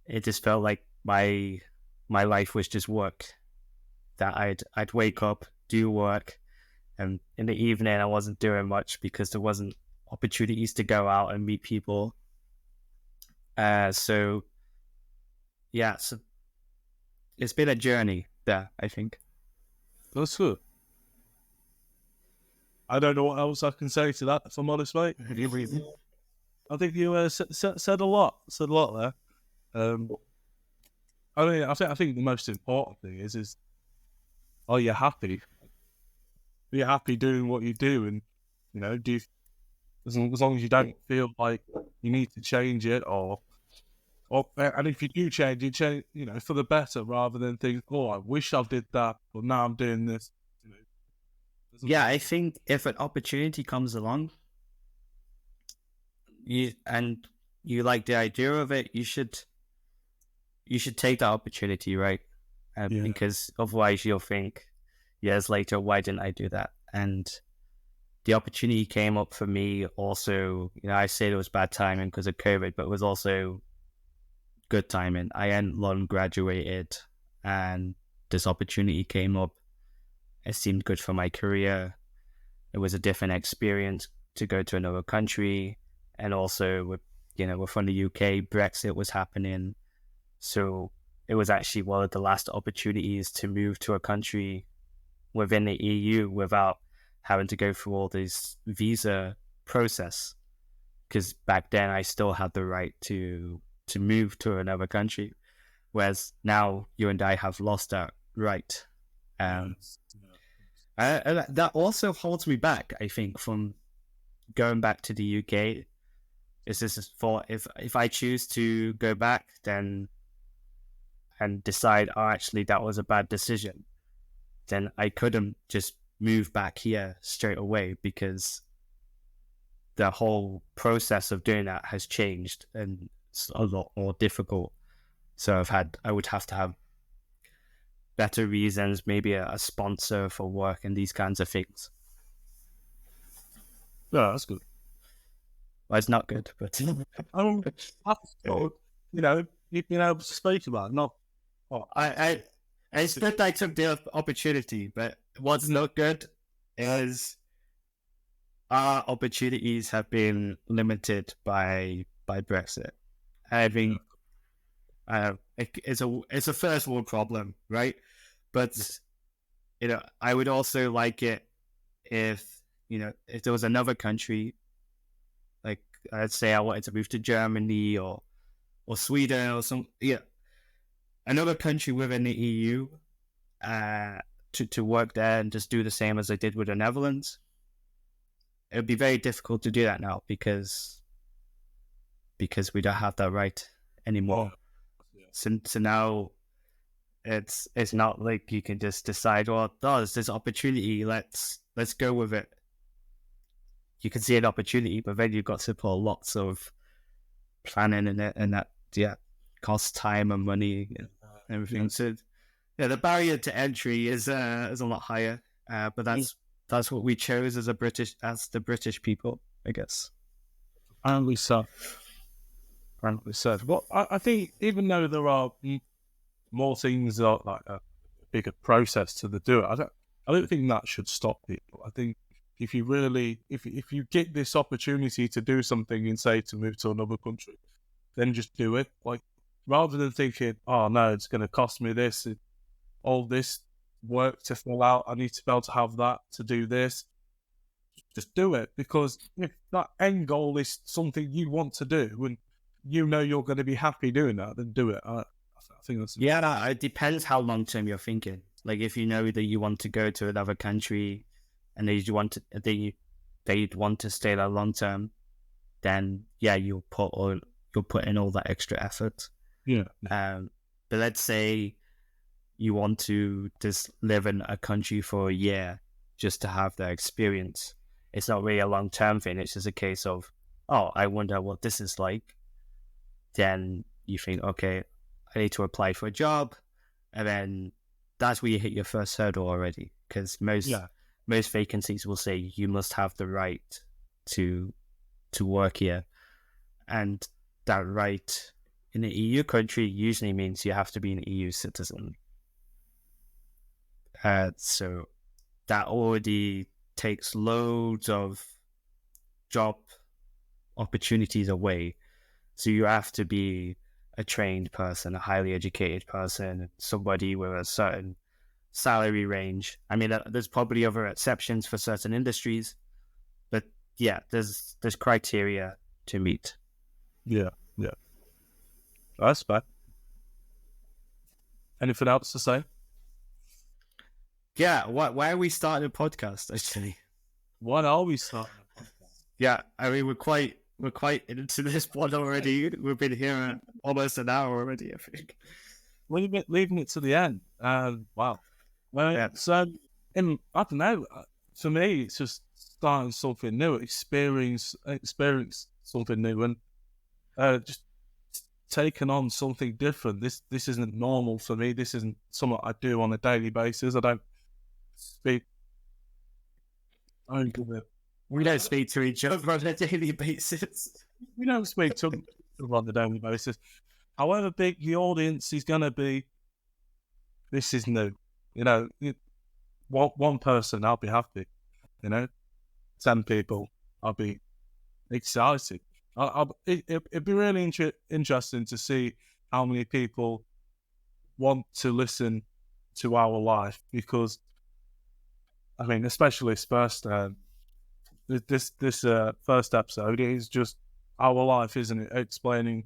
it just felt like my life was just work. That I'd wake up, do work, and in the evening I wasn't doing much because there wasn't opportunities to go out and meet people. So yeah, so it's been a journey there, I think. That's good. I don't know what else I can say to that, if I'm honest, mate. I think you said a lot. Said a lot there. I think the most important thing is are you happy? Are you happy doing what you do? And do you, as long as you don't feel like you need to change it, and if you do change it, for the better, rather than think, oh, I wish I did that, but now I'm doing this. Yeah, I think if an opportunity comes along, you like the idea of it, you should take that opportunity, right? Because otherwise you'll think years later, why didn't I do that? And the opportunity came up for me also. I said it was bad timing because of COVID, but it was also good timing. I hadn't long graduated, and this opportunity came up. It seemed good for my career. It was a different experience to go to another country, and also we're from the UK. Brexit was happening, so it was actually one of the last opportunities to move to a country within the EU without having to go through all this visa process. Because back then I still had the right to move to another country, whereas now you and I have lost that right. That also holds me back, I think, from going back to the UK. Is this for if I choose to go back, then and decide, oh, actually that was a bad decision, then I couldn't just move back here straight away because the whole process of doing that has changed and it's a lot more difficult. So I would have to have better reasons, maybe a sponsor for work and these kinds of things. Yeah, that's good. Well, it's not good, but you've been able to speak about it. Not, it's good I took the opportunity, but what's not good is our opportunities have been limited by Brexit. I think it's a first world problem, right? But I would also like it if there was another country, like I'd say I wanted to move to Germany or Sweden or another country within the EU, to work there and just do the same as I did with the Netherlands. It would be very difficult to do that now because we don't have that right anymore. So now it's not like you can just decide, well, there's this opportunity, let's go with it. You can see an opportunity, but then you've got to put lots of planning in it, and that costs time and money and everything. So the barrier to entry is a lot higher, but that's what we chose as the British people, I guess. Apparently so. Well, I think even though there are more things like a bigger process to do it, I don't think that should stop people. I think if you really, if you get this opportunity to do something and say to move to another country, then just do it. Like, rather than thinking, oh no, it's going to cost me this, all this work to fill out, I need to be able to have that to do this. Just do it, because if that end goal is something you want to do and you're going to be happy doing that, then do it. I think that's it depends how long term you're thinking. Like if you know that you want to go to another country and you'd want to stay there long term, then you'll put in all that extra effort. But let's say you want to just live in a country for a year just to have that experience. It's not really a long term thing. It's just a case of, oh, I wonder what this is like. Then you think, okay, I need to apply for a job, and then that's where you hit your first hurdle already, because most vacancies will say you must have the right to work here, and that right in an EU country usually means you have to be an EU citizen. So that already takes loads of job opportunities away. So you have to be a trained person, a highly educated person, somebody with a certain salary range. I mean, there's probably other exceptions for certain industries, but there's criteria to meet. Yeah. That's bad. Anything else to say? Yeah, why are we starting a podcast, actually? Why are we starting a podcast? Yeah, I mean, we're quite into this one already. We've been here almost an hour already, I think. We've been leaving it to the end. Wow. Well, so I don't know. For me, it's just starting something new, experience something new, and just taking on something different. This isn't normal for me. This isn't something I do on a daily basis. I don't speak. We don't speak to each other on a daily basis. We don't speak to them on a daily basis. However big the audience is going to be, this is new. One person, I'll be happy. 10 people, I'll be excited. It'd be really interesting to see how many people want to listen to our life, because, I mean, especially this first episode is just our life, isn't it? Explaining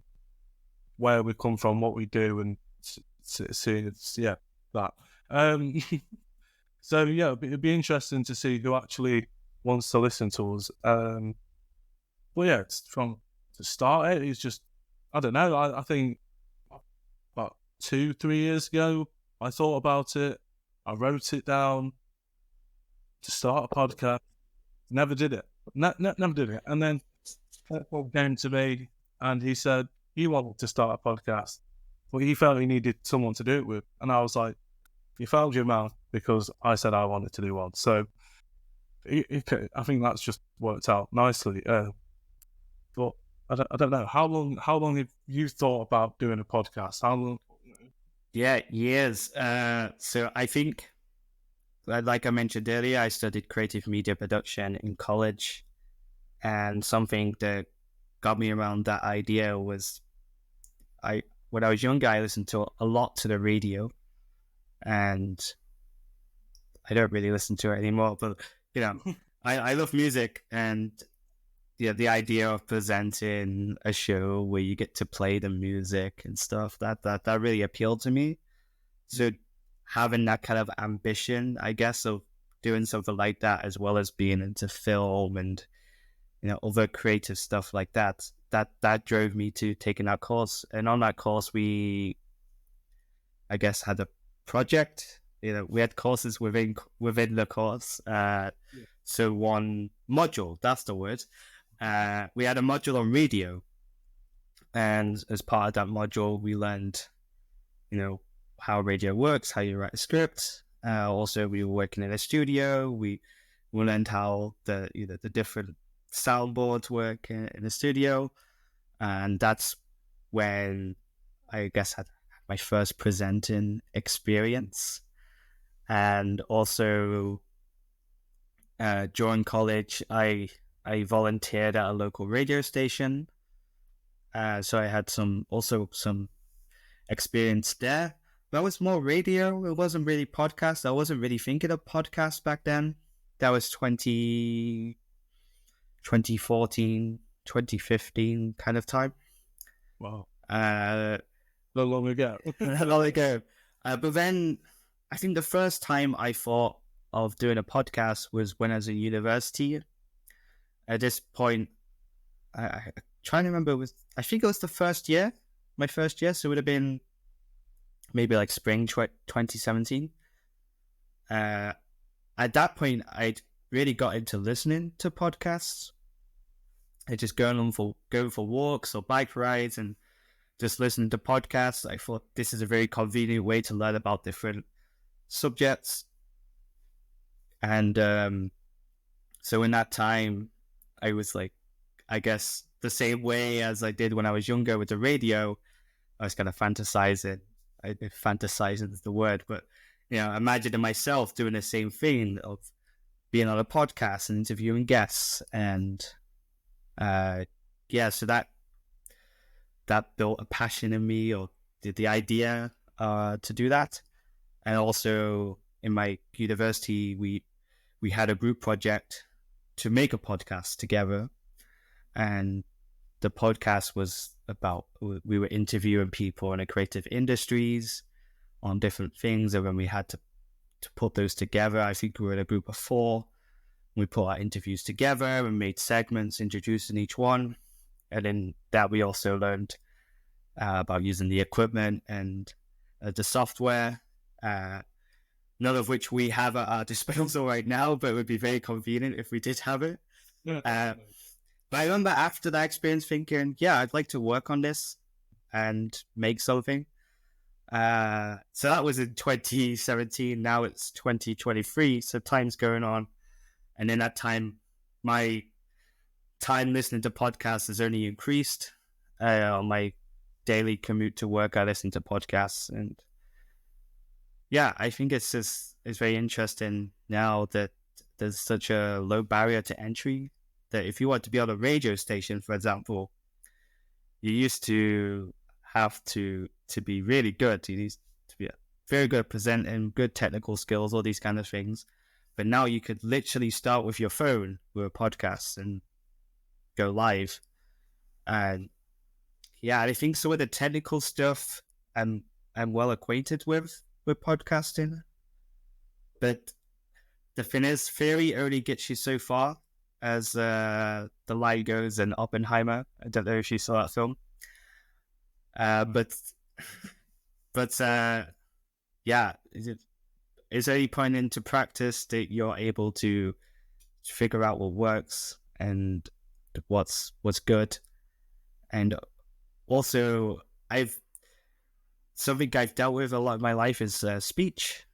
where we come from, what we do, and see that. So it'd be interesting to see who actually wants to listen to us. But it's from to start it's just, I don't know. I think about 2-3 years ago I thought about it, I wrote it down to start a podcast. Never did it. Never did it. And then Paul came to me and he said he wanted to start a podcast, but he felt he needed someone to do it with. And I was like, you found your man, because I said I wanted to do one. So I think that's just worked out nicely. But I don't know. How long have you thought about doing a podcast? How long? Yeah, years. So I think, like I mentioned earlier, I studied creative media production in college, and something that got me around that idea was when I was younger, I listened to a lot to the radio, and I don't really listen to it anymore. But I love music, and the idea of presenting a show where you get to play the music and stuff that really appealed to me. So having that kind of ambition, I guess, of doing something like that, as well as being into film and other creative stuff like that drove me to taking that course. And on that course, we, I guess, had a project. We had courses within the course. So one module, that's the word. We had a module on radio, and as part of that module, we learned, how radio works, how you write a script. Also, we were working in a studio. We learned how the different soundboards work in the studio, and that's when I guess had my first presenting experience. And also, during college, I volunteered at a local radio station, so I had some experience there. That was more radio. It wasn't really podcast. I wasn't really thinking of podcasts back then. That was 2014, 2015 kind of time. Wow. Not long ago. long ago. But then I think the first time I thought of doing a podcast was when I was in university. At this point, I trying to remember, I think it was my first year, so it would have been maybe like spring 2017. At that point, I'd really got into listening to podcasts. I just going for walks or bike rides and just listening to podcasts. I thought this is a very convenient way to learn about different subjects. And so in that time, I was like, I guess the same way as I did when I was younger with the radio, I was kind of fantasizing. Fantasizing is the word, but imagining myself doing the same thing of being on a podcast and interviewing guests, and so that built a passion in me, or the idea to do that. And also in my university, we had a group project to make a podcast together, and the podcast was about, we were interviewing people in the creative industries on different things, and when we had to put those together, I think we were in a group of 4. We put our interviews together and made segments introducing each one, and in that we also learned about using the equipment and the software, none of which we have at our disposal right now, but it would be very convenient if we did have it. But I remember after that experience thinking, I'd like to work on this and make something. So that was in 2017. Now it's 2023. So time's going on. And in that time, my time listening to podcasts has only increased. On my daily commute to work, I listen to podcasts. And I think it's very interesting now that there's such a low barrier to entry, that if you want to be on a radio station, for example, you used to have to be really good. You need to be very good at presenting, good technical skills, all these kind of things. But now you could literally start with your phone with a podcast and go live. And I think some of the technical stuff I'm well acquainted with podcasting. But the thing is, theory only gets you so far, as the line goes in Oppenheimer. I don't know if you saw that film. But is there any point into practice that you're able to figure out what works and what's good? And also, something I've dealt with a lot of my life is speech.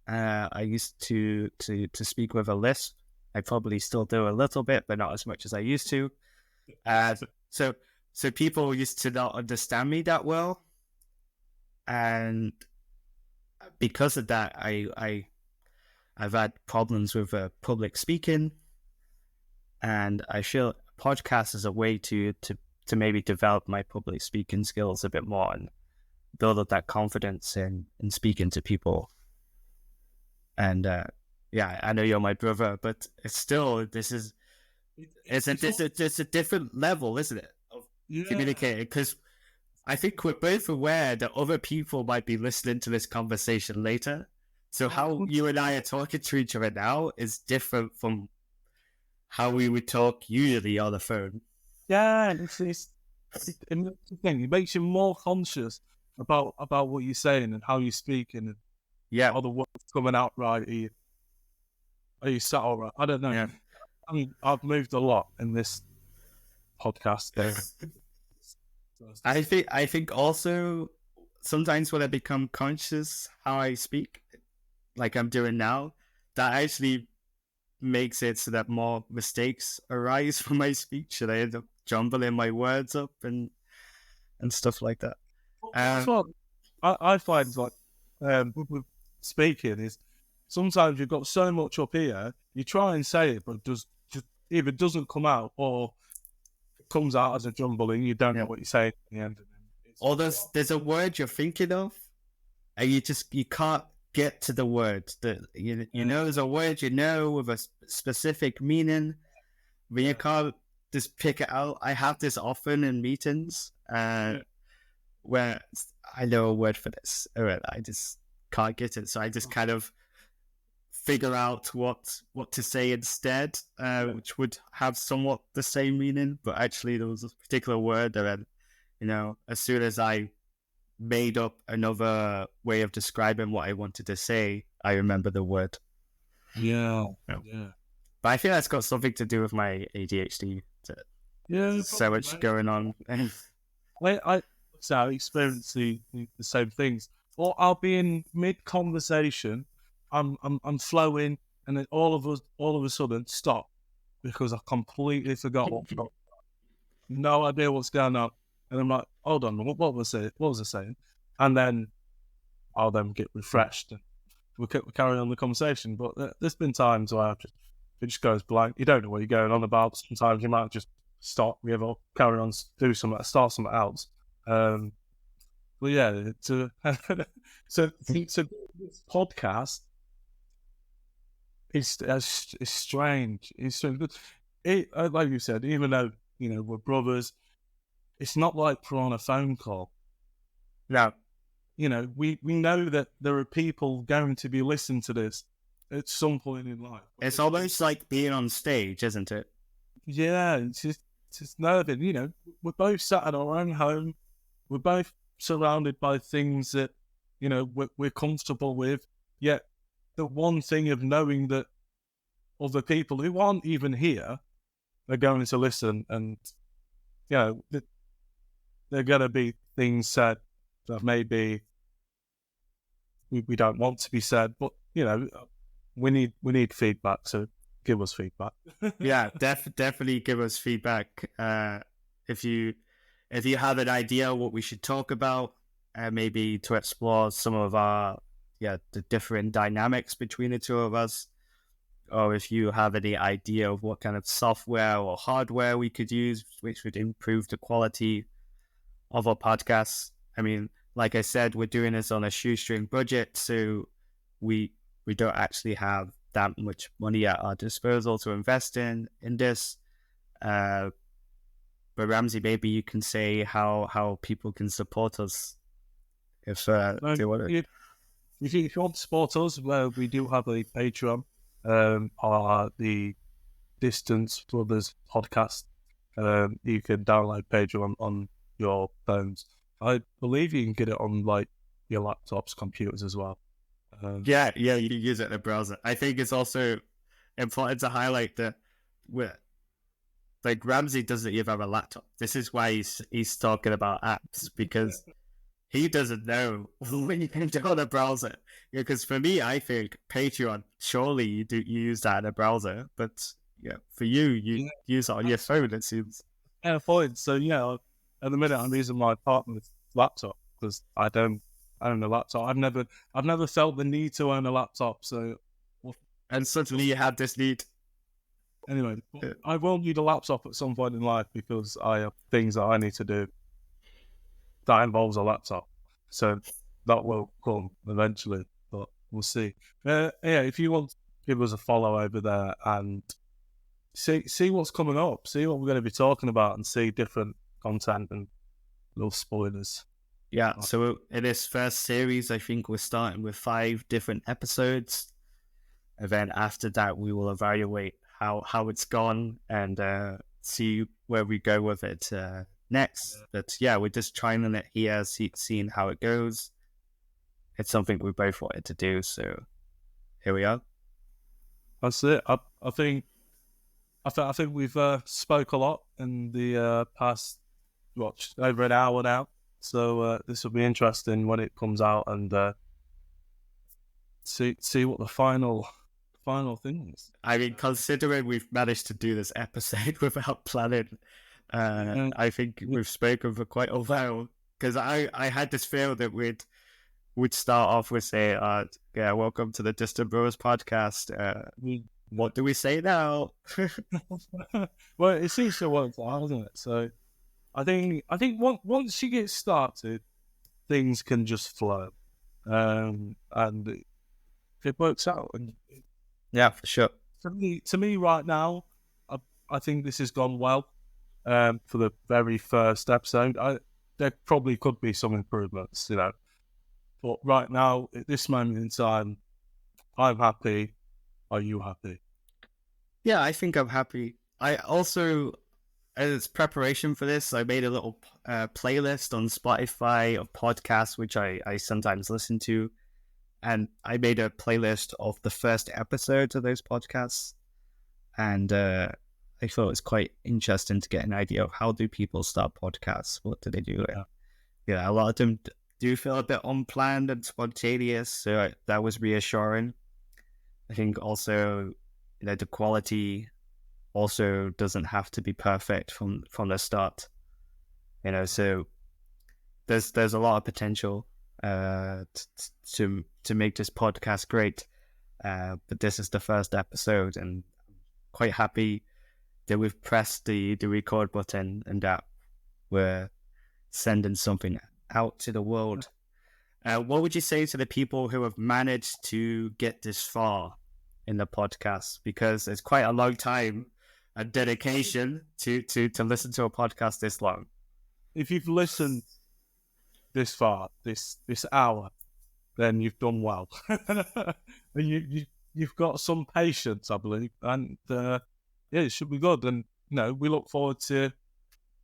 I used to speak with a lisp. I probably still do a little bit, but not as much as I used to. So people used to not understand me that well, and because of that, I've had problems with public speaking, and I feel podcast is a way to maybe develop my public speaking skills a bit more and build up that confidence in speaking to people. And yeah, I know you're my brother, but it's still, it's a different level, isn't it, of communicating? Because I think we're both aware that other people might be listening to this conversation later. So how you and I are talking to each other now is different from how we would talk usually on the phone. Yeah, it makes you more conscious about what you're saying and how you're speaking, and yeah, are the words coming out right? Are you sat all right? I don't know. Yeah. I mean, I've moved a lot in this podcast. I think also sometimes when I become conscious how I speak, like I'm doing now, that actually makes it so that more mistakes arise from my speech, and I end up jumbling my words up and stuff like that. That's what I find, like, with speaking, is sometimes you've got so much up here, you try and say it, but just either doesn't come out or it comes out as a jumbling. You don't know what you're saying in the end. Or there's a word you're thinking of, and you can't get to the word. You know there's a word with a specific meaning, but you can't just pick it out. I have this often in meetings where I know a word for this, or I just can't get it. So I just kind of figure out what to say instead, which would have somewhat the same meaning, but actually there was a particular word that, as soon as I made up another way of describing what I wanted to say, I remember the word. Yeah. But I think that's got something to do with my ADHD. So much going on. I experience the same things. Or I'll be in mid conversation, I'm flowing, and then all of a sudden stop because I completely forgot what. No idea what's going on, and I'm like, hold on, what was it? What was I saying? And then I'll then get refreshed and we'll carry on the conversation. But there's been times where it just goes blank. You don't know what you're going on about. Sometimes you might just stop, carry on, do something, start something else. But yeah, so this podcast is strange. It's strange. Like you said, even though we're brothers, it's not like we're on a phone call. No. We know that there are people going to be listening to this at some point in life. It's almost like being on stage, isn't it? Yeah, it's just nerving. We're both sat at our own home. We're both surrounded by things that, we're comfortable with. Yet the one thing of knowing that other people who aren't even here are going to listen, and, there are going to be things said that maybe we don't want to be said, but we need feedback, so give us feedback. Yeah, definitely give us feedback. If you have an idea what we should talk about, maybe to explore some of our the different dynamics between the two of us, or if you have any idea of what kind of software or hardware we could use which would improve the quality of our podcasts. I mean, like I said, we're doing this on a shoestring budget, so we don't actually have that much money at our disposal to invest in this. But Ramsey, maybe you can say how people can support us if they want to. If you want to support us, well, we do have a Patreon, the Distance Brothers podcast. You can download Patreon on your phones. I believe you can get it on like your laptops, computers as well. Yeah, you use it in a browser. I think it's also important to highlight that like Ramsey doesn't even have a laptop. This is why he's talking about apps, because he doesn't know when you can do it on a browser. Because for me, I think Patreon, surely you use that in a browser, but yeah, for you use it on your phone, it seems. Yeah, fine. So at the minute I'm using my partner's laptop because I don't own a laptop. I've never felt the need to own a laptop. So, and suddenly you have this need. Anyway, I will need a laptop at some point in life because I have things that I need to do that involves a laptop. So that will come eventually, but we'll see. If you want to give us a follow over there and see what's coming up, see what we're going to be talking about, and see different content and little spoilers. Yeah, so in this first series, I think we're starting with 5 different episodes. And then after that, we will evaluate how it's gone and see where we go with it next. But yeah, we're just trying it here, seeing how it goes. It's something we both wanted to do, so here we are. That's it. I think we've spoke a lot in the past over an hour now. So this will be interesting when it comes out and see what the final thing is. I mean, considering we've managed to do this episode without planning, I think we've spoken for quite a while. Because I had this feel that we'd start off with say, welcome to the Distant Brewers podcast. What do we say now? Well, it seems to work out, doesn't it? So I think once you get started, things can just flow, and it works out. And yeah, for sure. To me, right now, I think this has gone well. For the very first episode, there probably could be some improvements, but right now, at this moment in time, I'm happy. Are you happy? Yeah, I think I'm happy. I also, as preparation for this, I made a little playlist on Spotify of podcasts, which I sometimes listen to. And I made a playlist of the first episodes of those podcasts. And I thought it was quite interesting to get an idea of how do people start podcasts? What do they do? Yeah, a lot of them do feel a bit unplanned and spontaneous. So that was reassuring. I think also, the quality also doesn't have to be perfect from the start. So there's a lot of potential to make this podcast great. But this is the first episode, and I'm quite happy that we've pressed the record button and that we're sending something out to the world. What would you say to the people who have managed to get this far in the podcast? Because it's quite a long time and dedication to listen to a podcast this long. If you've listened this far, this hour, then you've done well. And you've got some patience, I believe, and it should be good. And we look forward to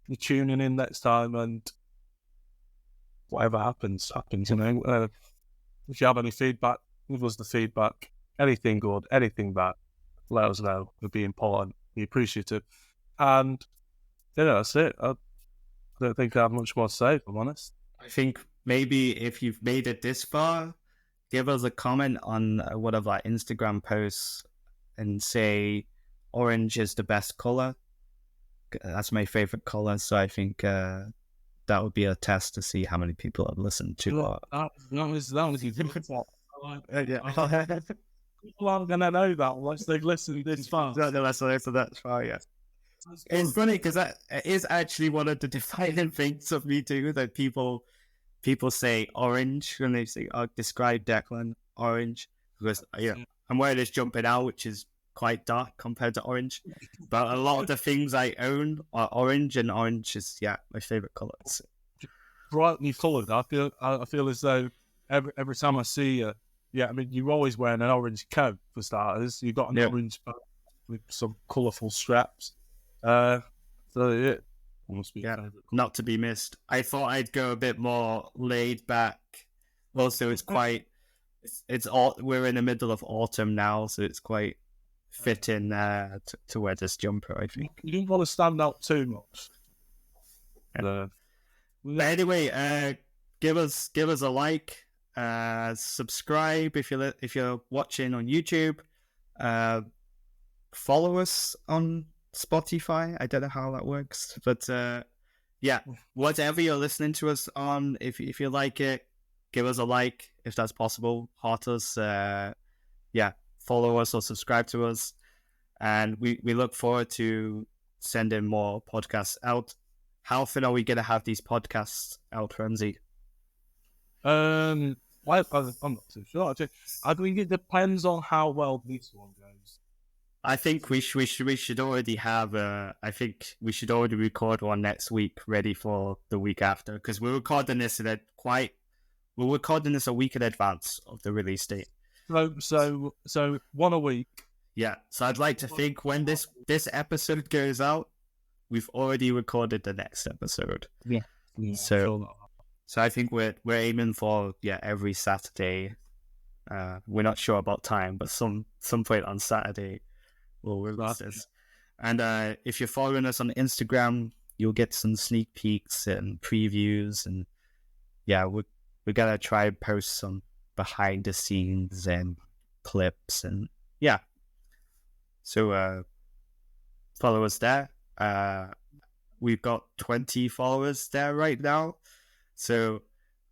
you tuning in next time, and whatever happens. If you have any feedback, give us the feedback. Anything good, anything bad, let us know. It'd be important. Be appreciative. And that's it. I don't think I have much more to say, if I'm honest. I think maybe if you've made it this far, give us a comment on one of our Instagram posts and say orange is the best color. That's my favorite color, so I think that would be a test to see how many people have listened to. That was even people aren't gonna know that unless they've listened this far. That's far, yeah. It's funny because that is actually one of the defining things of me too. That people say orange when they say, describe Declan orange, because I'm wearing this jumping out, which is quite dark compared to orange. But a lot of the things I own are orange, and orange is my favorite color. So. Brightly coloured. I feel as though every time I see you, I mean, you're always wearing an orange coat for starters. You've got an orange coat with some colourful straps. So it must be not to be missed. I thought I'd go a bit more laid back. Also, it's quite it's all we're in the middle of autumn now, so it's quite fitting to wear this jumper, I think. You didn't want to stand out too much. But anyway, give us a like, subscribe if you're watching on YouTube, follow us on Spotify. I don't know how that works, but yeah, whatever you're listening to us on, if you like it, give us a like if that's possible. Heart us, follow us or subscribe to us, and we look forward to sending more podcasts out. How often are we going to have these podcasts out, Ramsey? I'm not too sure. I think it depends on how well this one goes. I think we should already have. I think we should already record one next week, ready for the week after, because we're recording this we're recording this a week in advance of the release date. So one a week. Yeah. So I'd like to think when this episode goes out, we've already recorded the next episode. Yeah. So I think we're aiming for every Saturday. We're not sure about time, but some point on Saturday we'll release this. And if you're following us on Instagram, you'll get some sneak peeks and previews, and we're gonna try and post some behind the scenes and clips, and so follow us there. We've got 20 followers there right now, so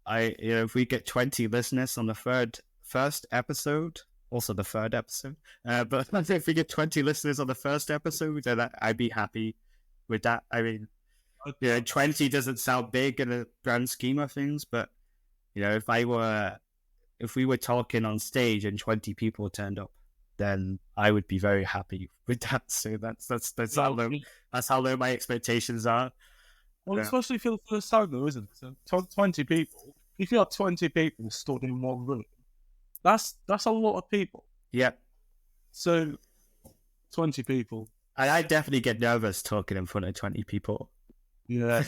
if we get 20 listeners on the first episode, also the third episode, but if we get 20 listeners on the first episode, then I'd be happy with that. I mean, 20 doesn't sound big in the grand scheme of things, but if we were talking on stage and 20 people turned up, then I would be very happy with that. So that's how low my expectations are. Well, especially for the first time, though, isn't it? So 20 people. If you have 20 people stood in one room, that's a lot of people. Yeah. So 20 people. I definitely get nervous talking in front of 20 people. Yeah.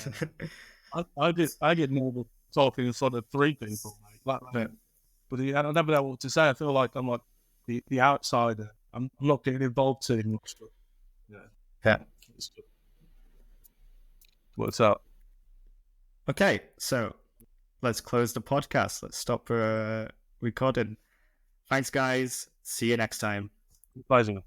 I get nervous talking in front of 3 people, mate. But I never know what to say. I feel like I'm like the outsider. I'm not getting involved too much. But yeah. What's up? Okay, so let's close the podcast. Let's stop recording. Thanks, guys. See you next time. Pleasure.